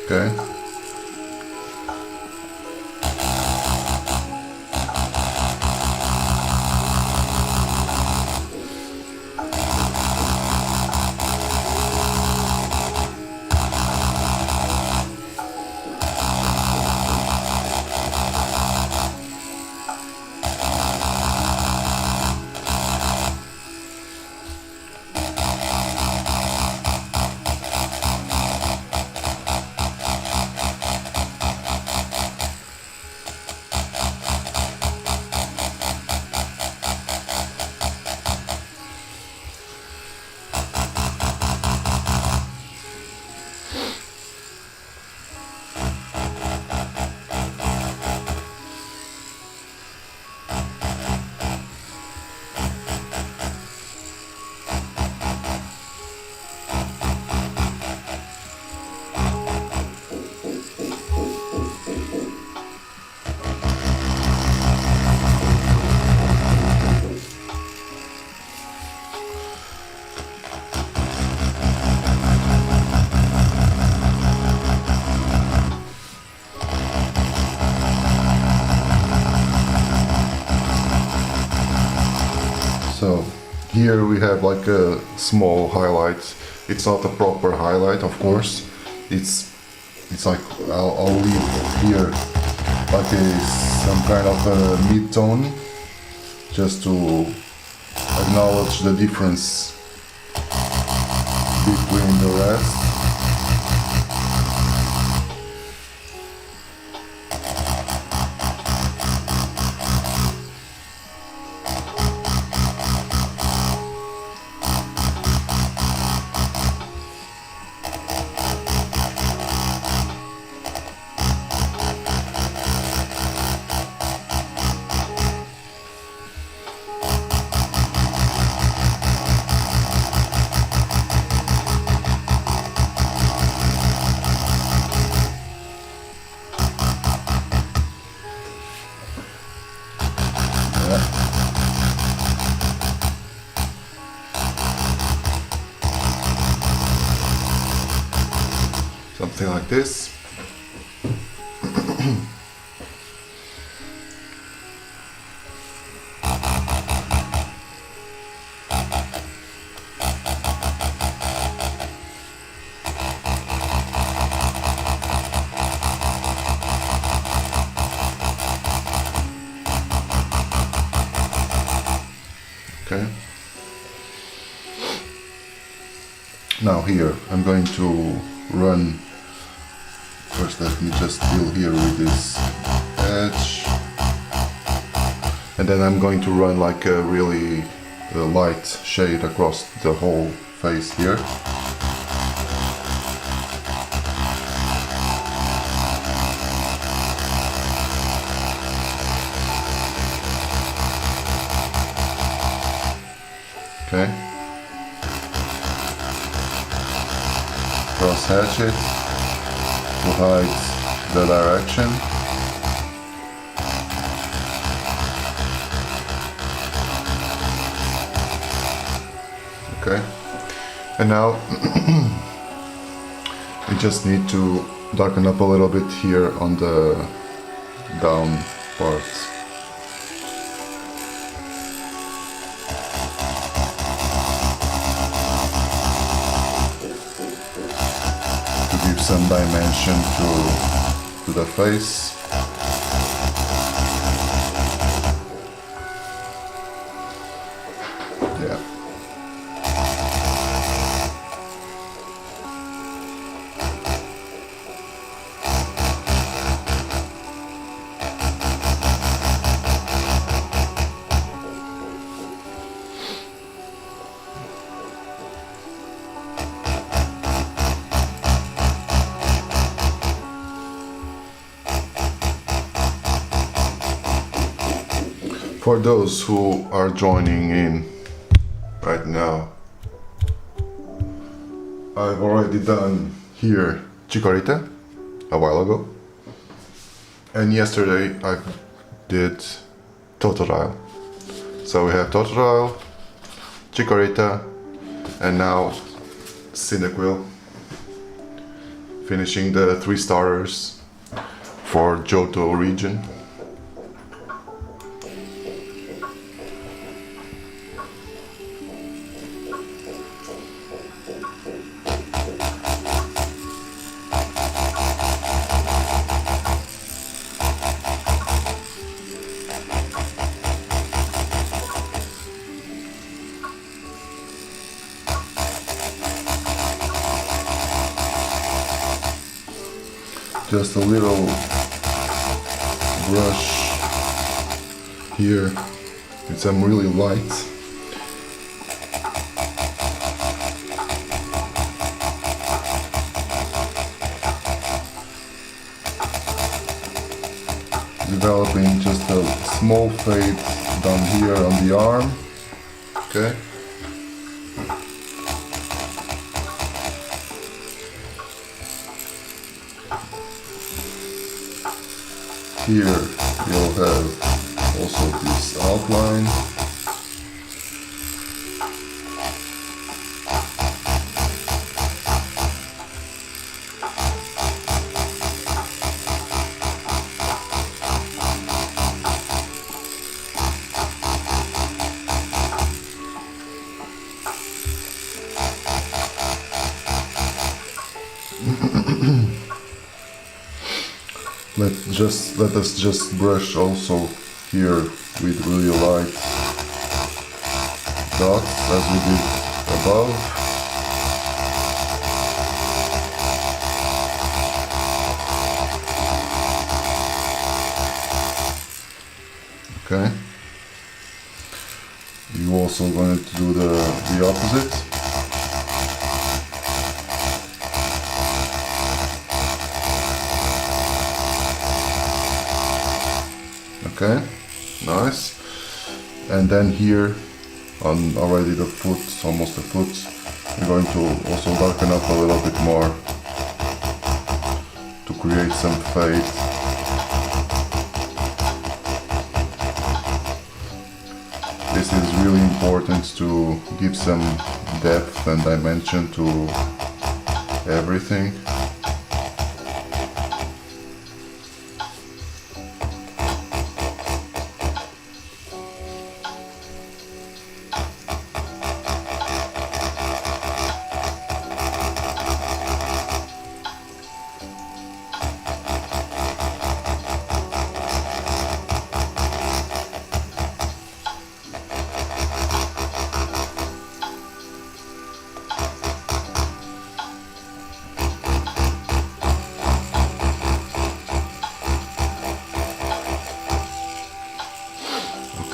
Okay. So here we have like a small highlight. It's not a proper highlight, of course. It's like I'll leave here like some kind of a mid-tone, just to acknowledge the difference between the rest. something like this. Okay. Now here I'm going to run. First let me just deal here with this edge, and then I'm going to run like a really light shade across the whole face here. Okay. Cross hatch it to hide the direction. Okay. And now we just need to darken up a little bit here on the down parts. Some dimension to the face. Yeah. For those who are joining in right now, I've already done here Chikorita a while ago, and yesterday I did Totodile. So we have Totodile, Chikorita, and now Cyndaquil, finishing the 3 starters for Johto region. Just a little brush here with some really light. Developing just a small fade down here on the arm. Okay. Here you'll have also this outline. Let us just brush also here with really light dots as we did above. Okay. You also going to do the opposite. Okay, nice. And then here on already the foot, almost the foot, we're going to also darken up a little bit more to create some fade. This is really important to give some depth and dimension to everything.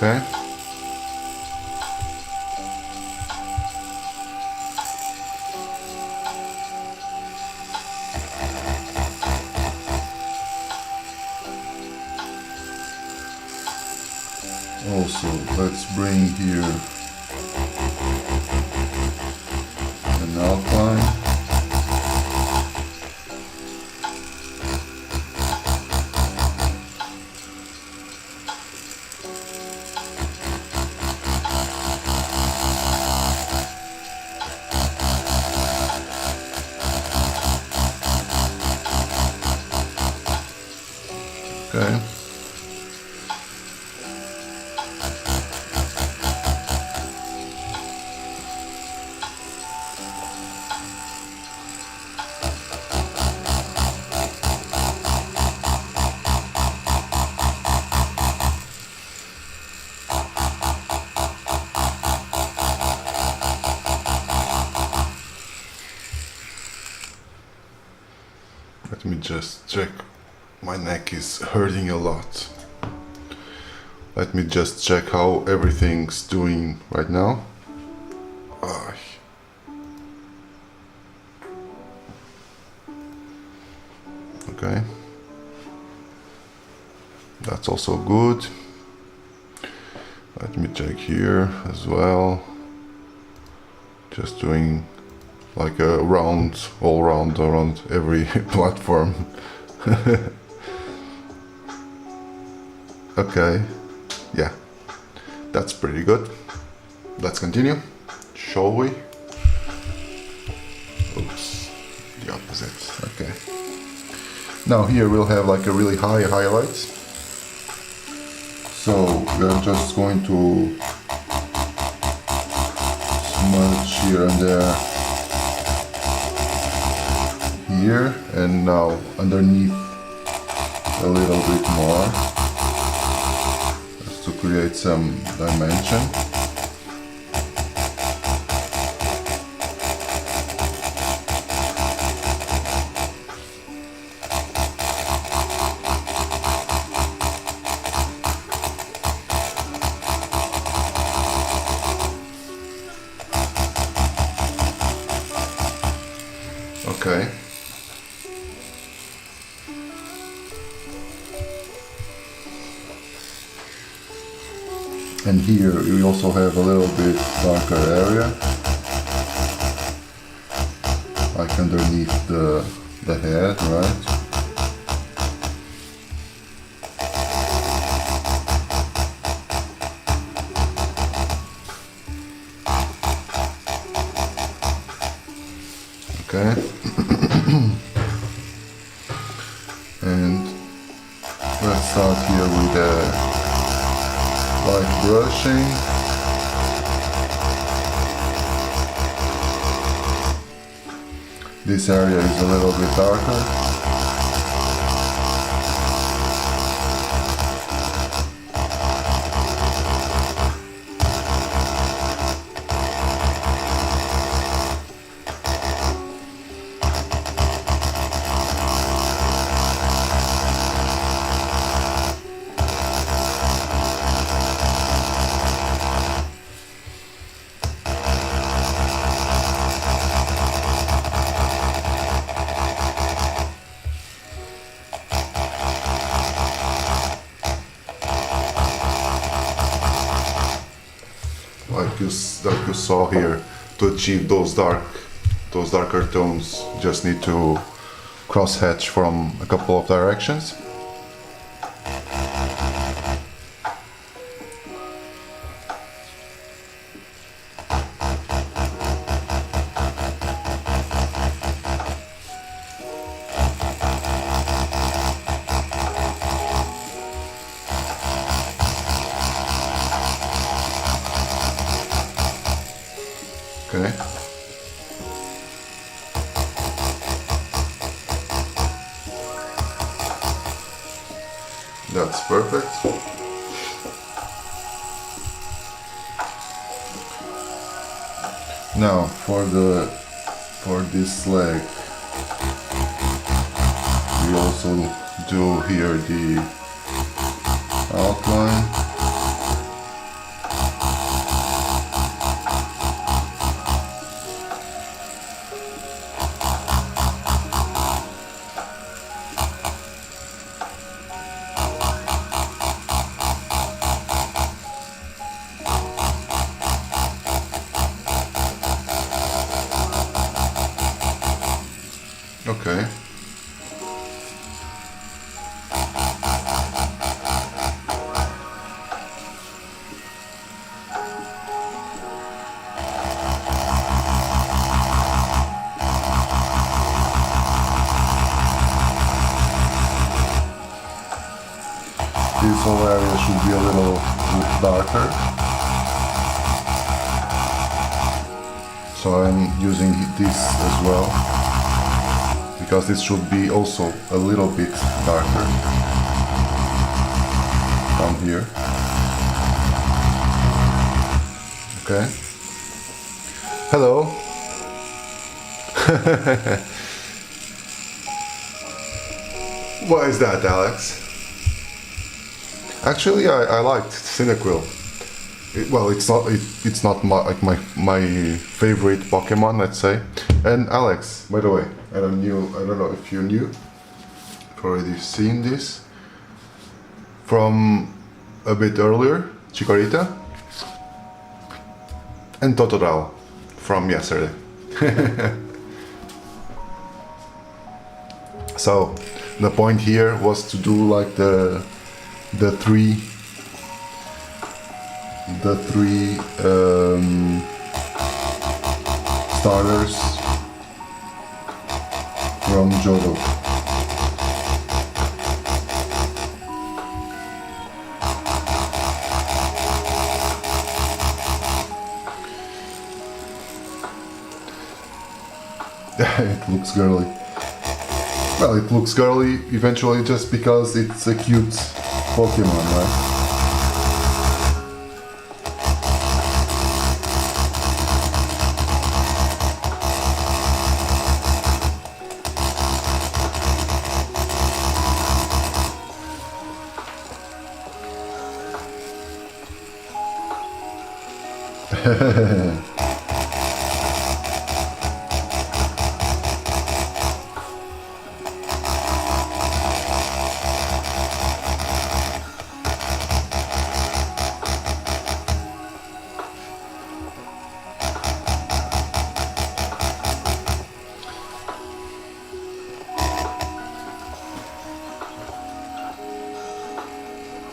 Okay. Also, let's bring here an outline. Okay. Let me just check. My neck is hurting a lot. Let me just check how everything's doing right now. Okay. That's also good. Let me check here as well. Just doing like a round, all round around every platform. Okay, yeah, that's pretty good. Let's continue, shall we? Oops, the opposite, okay. Now here we'll have like a really high highlights. So we're just going to smudge here and there, here, and now underneath a little bit more, just to create some dimension. Okay. And here we also have a little bit darker area, like underneath the head, right? Okay. And let's start here with the light brushing. This area is a little bit darker. Like you saw here, to achieve those darker tones, just need to cross hatch from a couple of directions. Okay. That's perfect. Now for this leg, we also do here the outline. Okay. This whole area should be a little darker. So I'm using this as well, because this should be also a little bit darker down here. Okay. Hello. Why is that, Alex? Actually, I liked Cyndaquil. Well, it's not my favorite Pokemon, let's say. And Alex, by the way, I don't know if you knew, you've already seen this from a bit earlier, Chikorita and Totodile from yesterday. So the point here was to do like the three starters from Johto. It looks girly. Well, it looks girly eventually just because it's a cute Pokemon, right?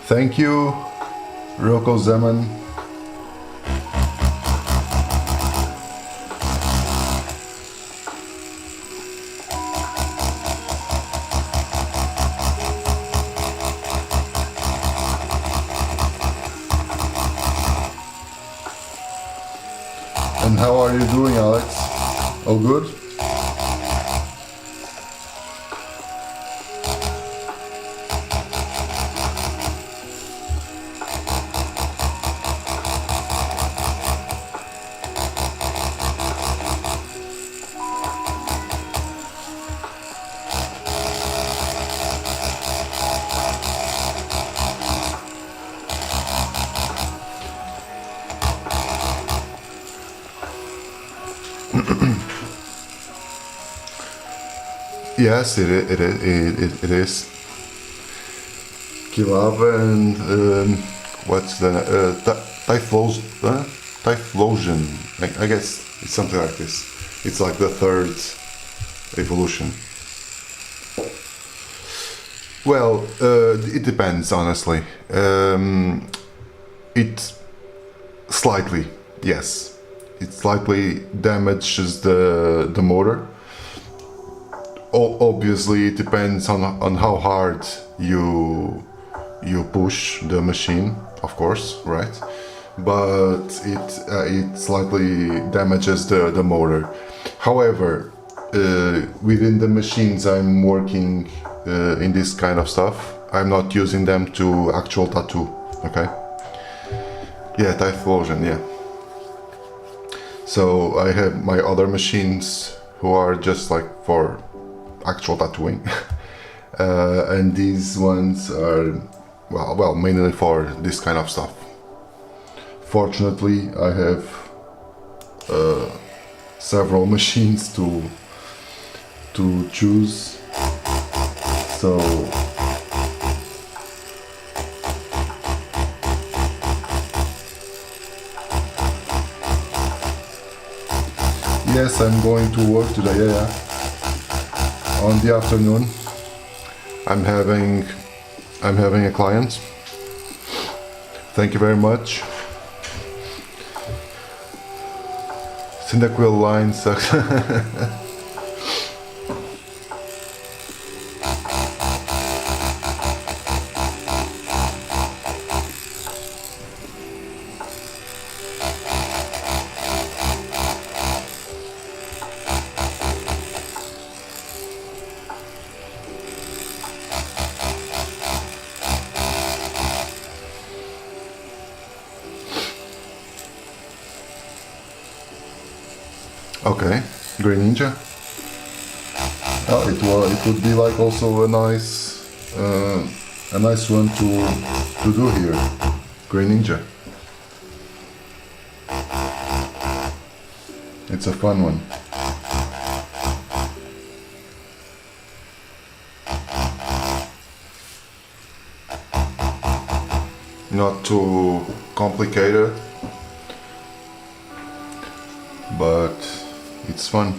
Thank you, Roko Zeman. And how are you doing, Alex? All good? Yes, it is. Kilava and what's the Typhlosion? I guess it's something like this. It's like the third evolution. Well, it depends, honestly. It slightly, yes, it slightly damages the motor. Obviously, it depends on how hard you push the machine, of course, right? But it slightly damages the motor. However, within the machines I'm working in this kind of stuff, I'm not using them to actual tattoo. Okay. Yeah, Typhlosion, yeah. So I have my other machines who are just like for actual tattooing. And these ones are well mainly for this kind of stuff. Fortunately, I have several machines to choose, so yes, I'm going to work today, yeah. on the afternoon. I'm having a client. Thank you very much. Cyndaquil line sucks. Okay, Green Ninja. Oh, it would be like also a nice one to do here. Green Ninja. It's a fun one. Not too complicated, but it's fun.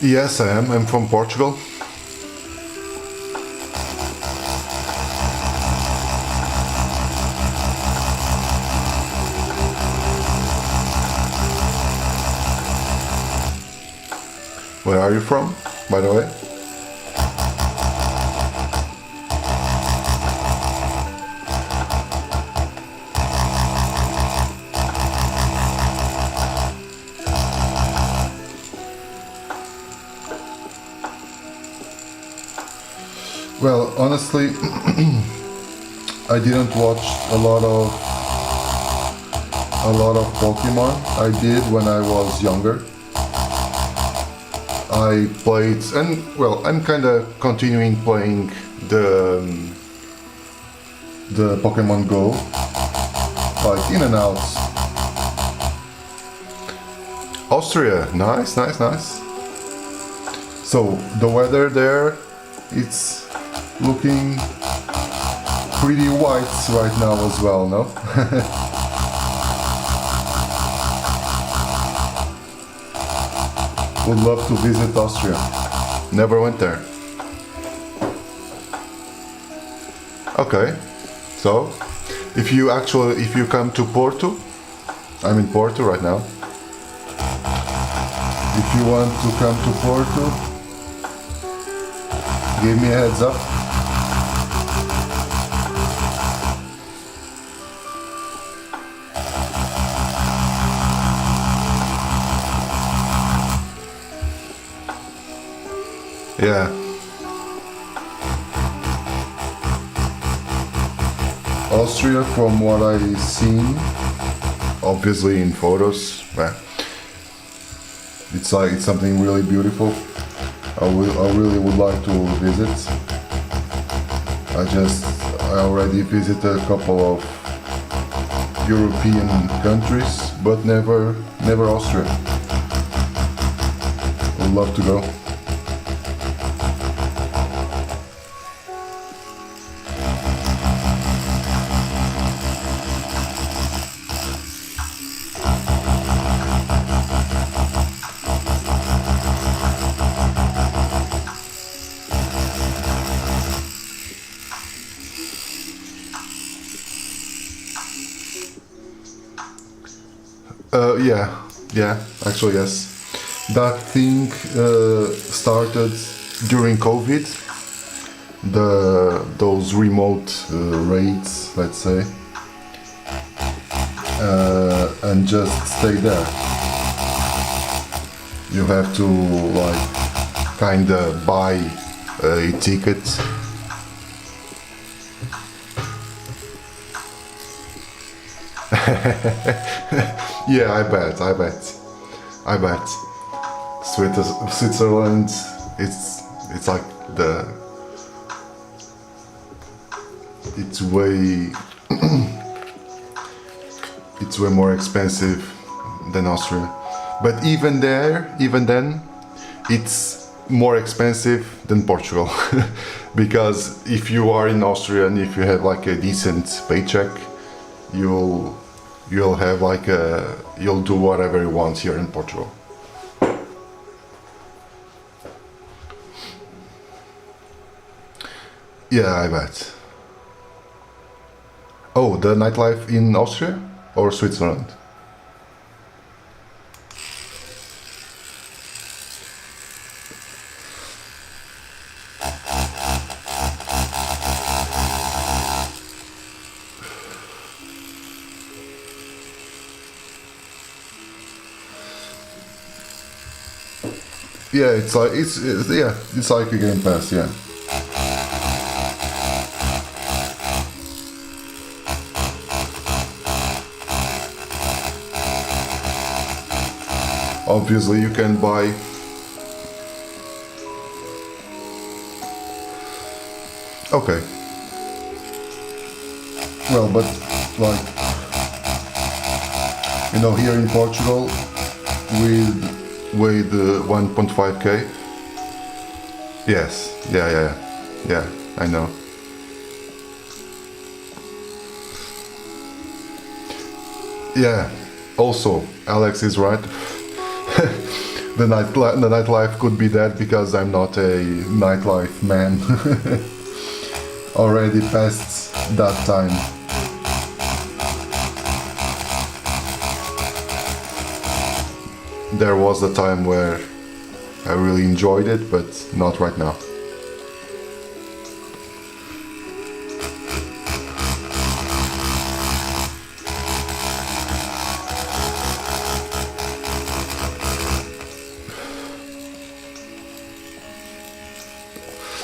Yes, I am. I'm from Portugal. Where are you from, by the way? Well, honestly, I didn't watch a lot of Pokemon. I did when I was younger. I played, and well, I'm kind of continuing playing the Pokemon Go, like in and out. Austria, nice, nice, nice. So the weather there, it's looking pretty white right now as well, no? Would love to visit Austria. Never went there. Okay, so if you come to Porto, I'm in Porto right now. If you want to come to Porto, give me a heads up. Yeah. Austria, from what I've seen, obviously in photos, it's something really beautiful. I really would like to visit. I already visited a couple of European countries, but never Austria. Would love to go. Yeah, actually yes. That thing started during COVID. Those remote raids, let's say, and just stay there. You have to like kinda buy a ticket. Yeah, I bet. Switzerland it's like it's way it's way more expensive than Austria. But even then, it's more expensive than Portugal. Because if you are in Austria and if you have like a decent paycheck, you'll have like you'll do whatever you want here in Portugal. Yeah, I bet. Oh, the nightlife in Austria or Switzerland? Yeah, it's like it's like a Game Pass, yeah. Obviously, you can buy. Okay. Well, but like here in Portugal, with 1.5k. Yes. Yeah. I know. Yeah. Also, Alex is right. The nightlife could be that because I'm not a nightlife man. Already past that time. There was a time where I really enjoyed it, but not right now.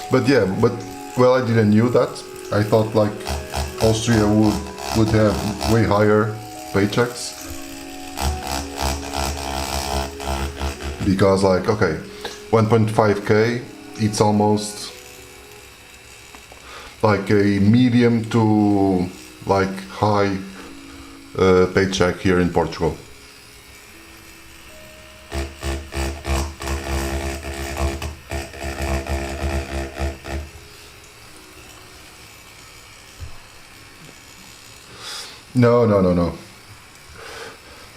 But yeah, well, I didn't knew that. I thought like Austria would have way higher paychecks. Because like, okay, 1.5k, it's almost like a medium to like high paycheck here in Portugal. No.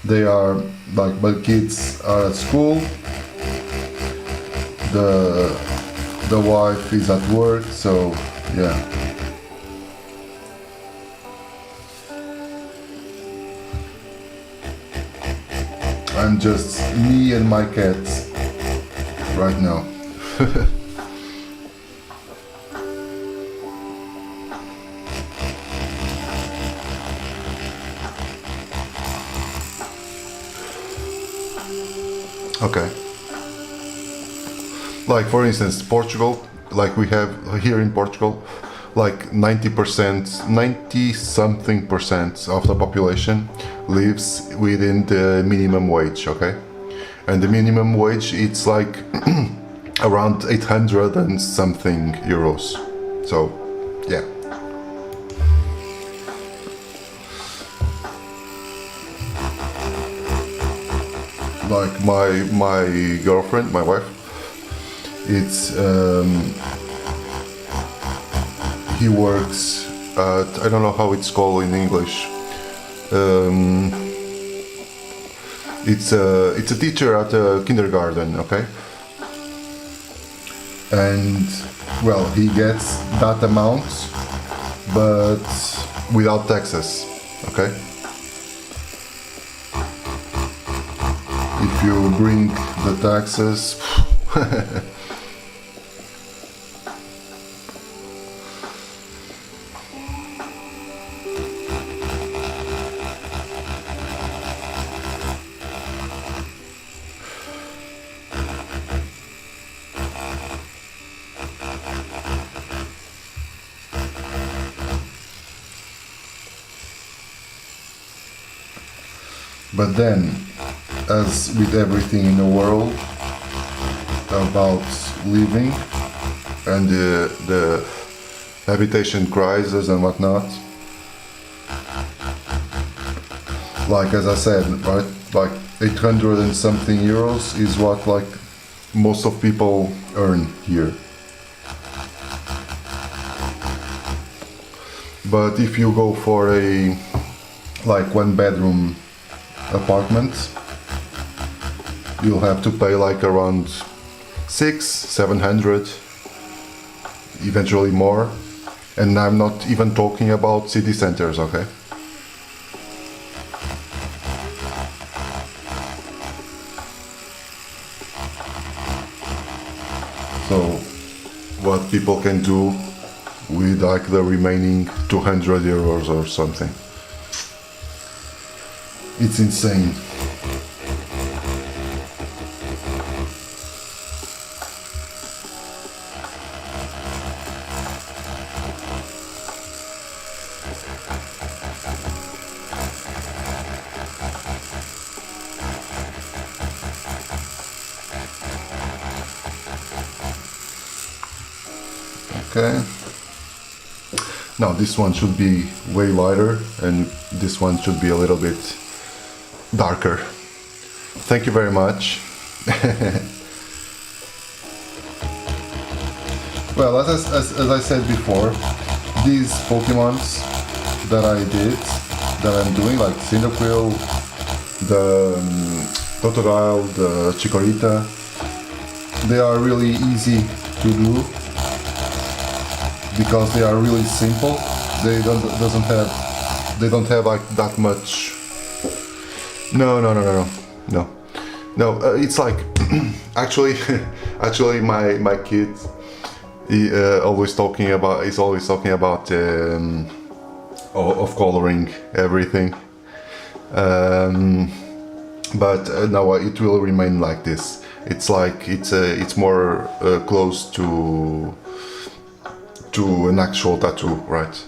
They are like, my kids are at school. The wife is at work, so yeah. I'm just me and my cats right now. Okay. Like for instance, Portugal, like we have here in Portugal, like 90 something percent of the population lives within the minimum wage, okay? And the minimum wage, it's like around 800 and something euros. So, yeah. Like my girlfriend, my wife, it's he works at, I don't know how it's called in English. It's a teacher at a kindergarten, okay? And well, he gets that amount, but without taxes, okay? If you bring the taxes, but then, as with everything in the world, about living and the habitation crisis and whatnot. Like as I said, right, like 800 and something euros is what like most of people earn here. But if you go for a like 1-bedroom apartment, you'll have to pay like around 600-700, eventually more, and I'm not even talking about city centers, okay? So what people can do with like the remaining 200 euros or something. It's insane. Okay. Now this one should be way lighter and this one should be a little bit darker. Thank you very much. Well, as I said before, these Pokemons that I did, that I'm doing, like Cyndaquil, the Totodile, the Chikorita, they are really easy to do because they are really simple. They don't have like that much. No. It's like actually my kid is always talking about of coloring everything. But no, it will remain like this. It's like it's more close to an actual tattoo, right?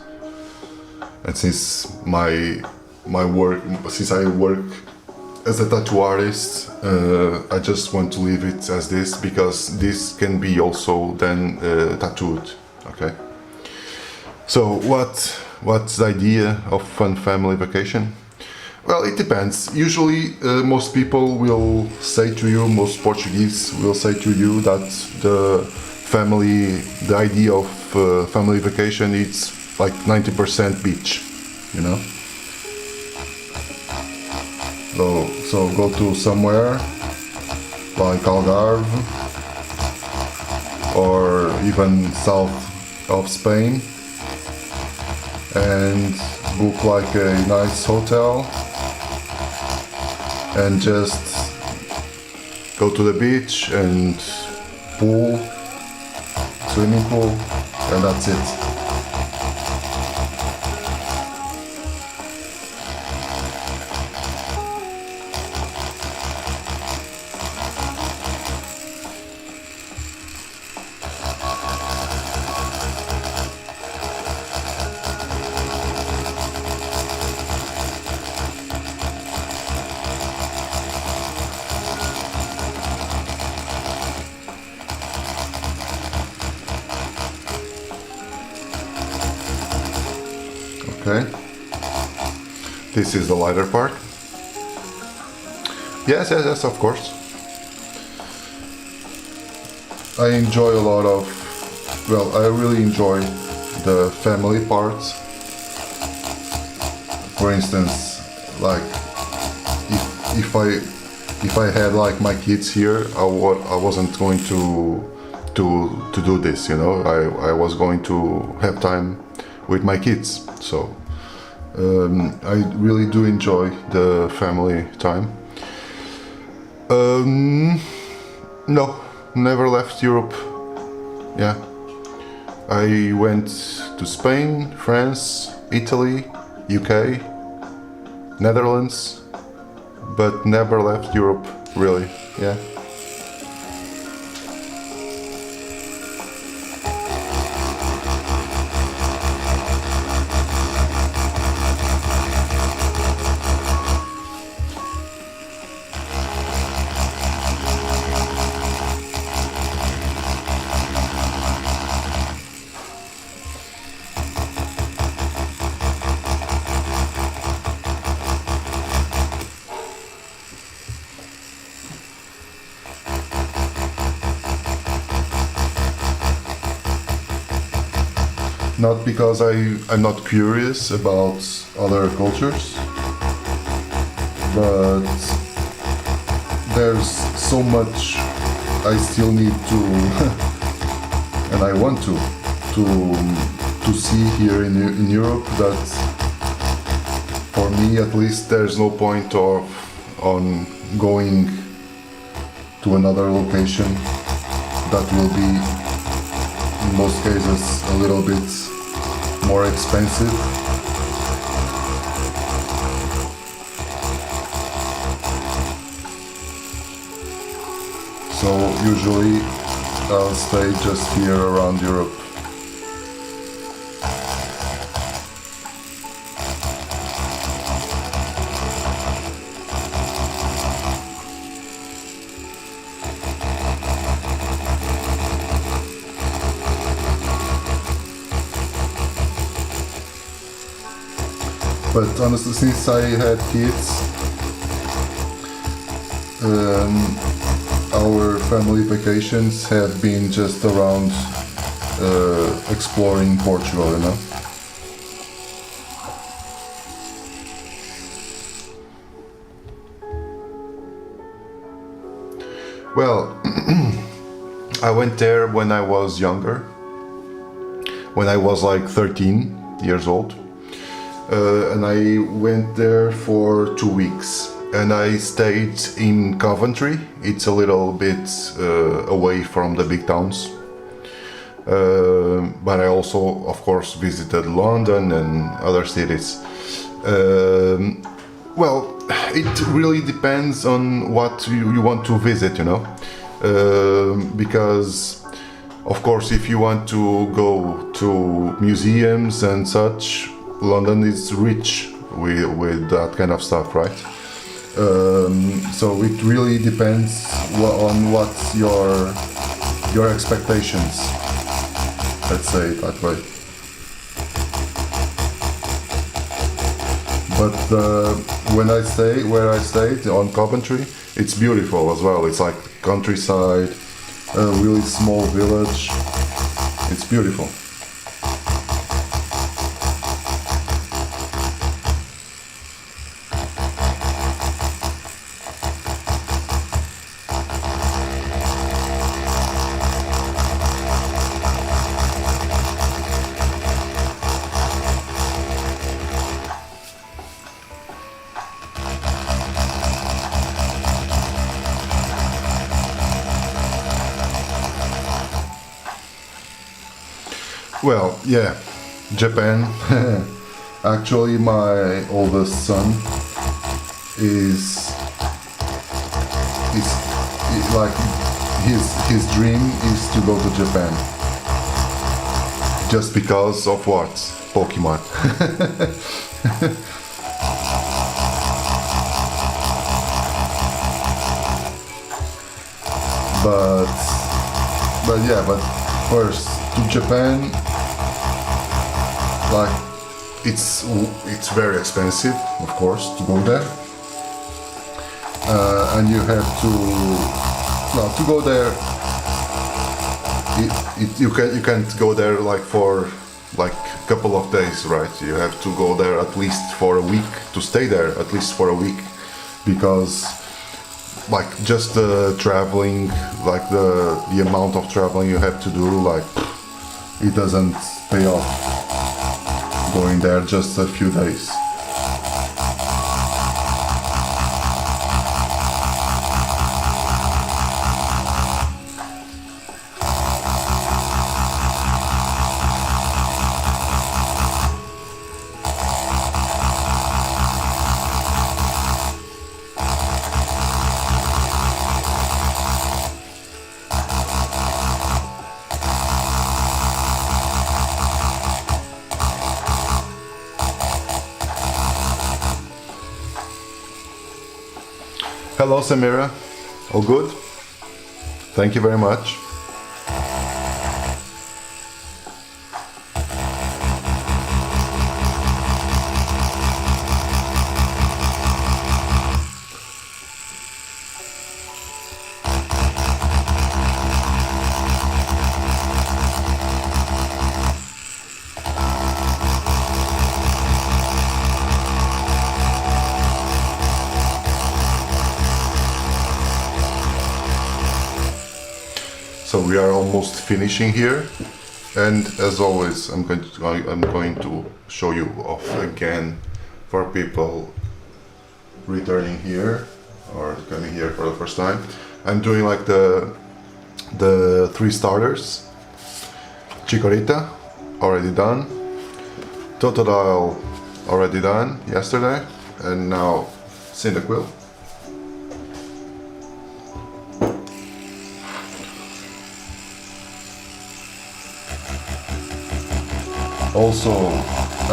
And since I work as a tattoo artist, I just want to leave it as this because this can be also then tattooed. Okay. So what's the idea of fun family vacation? Well, it depends. Usually, most people will say to you, most Portuguese will say to you that the idea of family vacation is like 90% beach, you know. So go to somewhere like Algarve or even south of Spain and book like a nice hotel and just go to the beach and pool, swimming pool, and that's it. Okay, this is the lighter part. Yes, of course. I enjoy a lot of, well, I really enjoy the family parts. For instance, like if I had like my kids here, I wasn't going to do this, you know. I was going to have time with my kids. So I really do enjoy the family time. No, never left Europe. Yeah, I went to Spain, France, Italy, UK, Netherlands, but never left Europe, really. Yeah. Not because I'm not curious about other cultures, but there's so much I still need to and I want to see here in Europe, that for me at least there's no point on going to another location that will be in most cases a little bit more expensive. So usually I'll stay just here around Europe. But honestly, since I had kids, our family vacations have been just around exploring Portugal, you know. Well, I went there when I was younger, when I was like 13 years old. And I went there for 2 weeks, and I stayed in Coventry. It's a little bit away from the big towns, but I also, of course, visited London and other cities. Well, it really depends on what you want to visit, you know, because of course if you want to go to museums and such, London is rich with that kind of stuff, right? So it really depends on what's your expectations. Let's say it that way. But where I stayed on Coventry, it's beautiful as well. It's like countryside, a really small village. It's beautiful. Well, yeah, Japan. Actually, my oldest son is like his dream is to go to Japan. Just because of what? Pokemon. but first to Japan. Like, it's very expensive, of course, to go there, and you have to go there. You can't go there like for like a couple of days, right? You have to go there at least for a week, to stay there at least for a week, because like just the traveling, like the amount of traveling you have to do, like it doesn't pay off going there just a few days. Hello Samira, all good? Thank you very much. So we are almost finishing here, and as always I'm going to show you off again for people returning here or coming here for the first time. I'm doing like the 3 starters. Chikorita already done, Totodile already done yesterday, and now Cyndaquil. Also,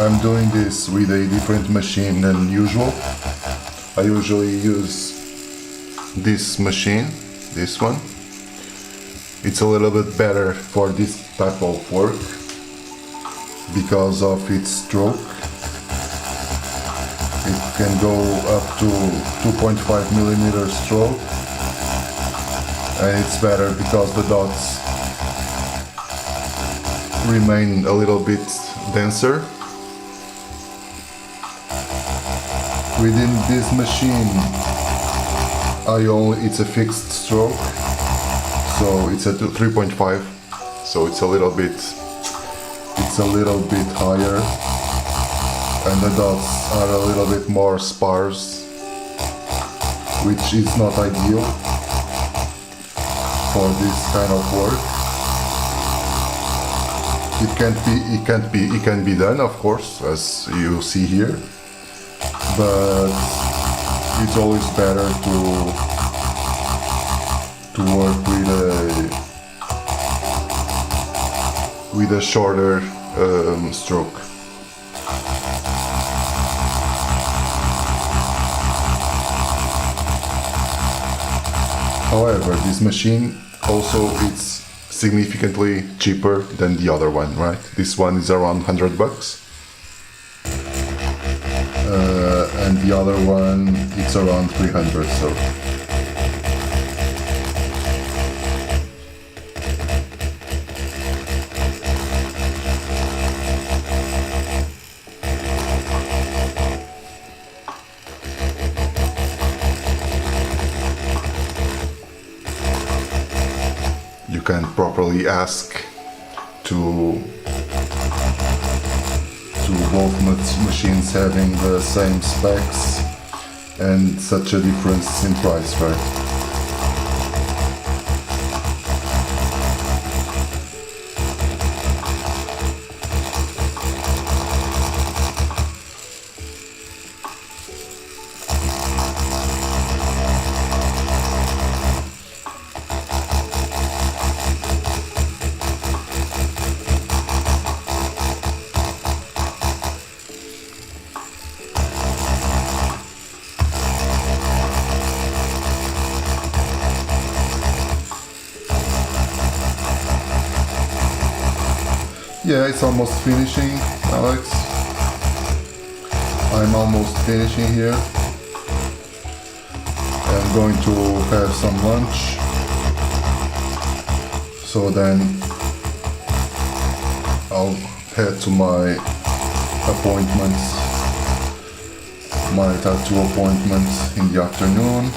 I'm doing this with a different machine than usual. I usually use this machine, this one. It's a little bit better for this type of work because of its stroke. It can go up to 2.5 millimeter stroke, and it's better because the dots remain a little bit denser. Within this machine, it's a fixed stroke, so it's at 3.5, so it's a little bit higher, and the dots are a little bit more sparse, which is not ideal for this kind of work. It can be done, of course, as you see here, but it's always better to work with a shorter stroke. However, this machine also it's significantly cheaper than the other one, right? This one is around $100, and the other one it's around 300. So you can properly ask to both machines having the same specs and such a difference in price, right? Yeah, it's almost finishing, Alex. I'm almost finishing here. I'm going to have some lunch. So then I'll head to my appointments, my tattoo appointments in the afternoon.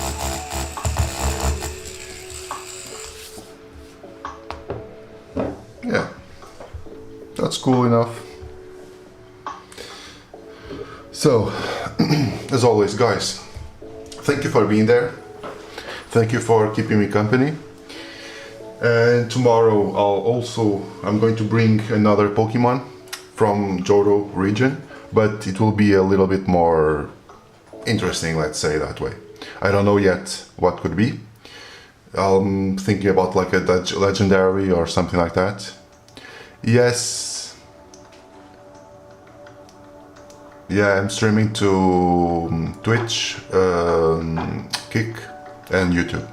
Yeah. That's cool enough. So, as always, guys, thank you for being there. Thank you for keeping me company. And tomorrow I'm going to bring another Pokemon from Johto region, but it will be a little bit more interesting, let's say that way. I don't know yet what could be. I'm thinking about like a legendary or something like that. Yes. Yeah, I'm streaming to Twitch, Kick, and YouTube.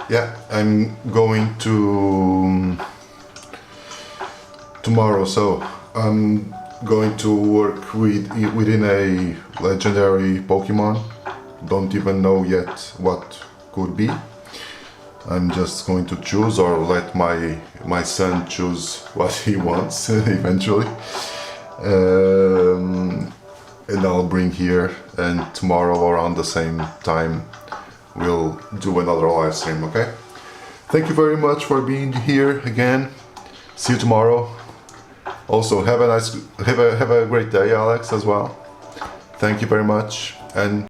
Yeah, I'm going to tomorrow, so I'm going to work within a legendary Pokemon. Don't even know yet what could be. I'm just going to choose, or let my son choose what he wants eventually, and I'll bring here, and tomorrow around the same time we'll do another live stream, okay? Thank you very much for being here again. See you tomorrow. Also, have a great day, Alex, as well. Thank you very much, and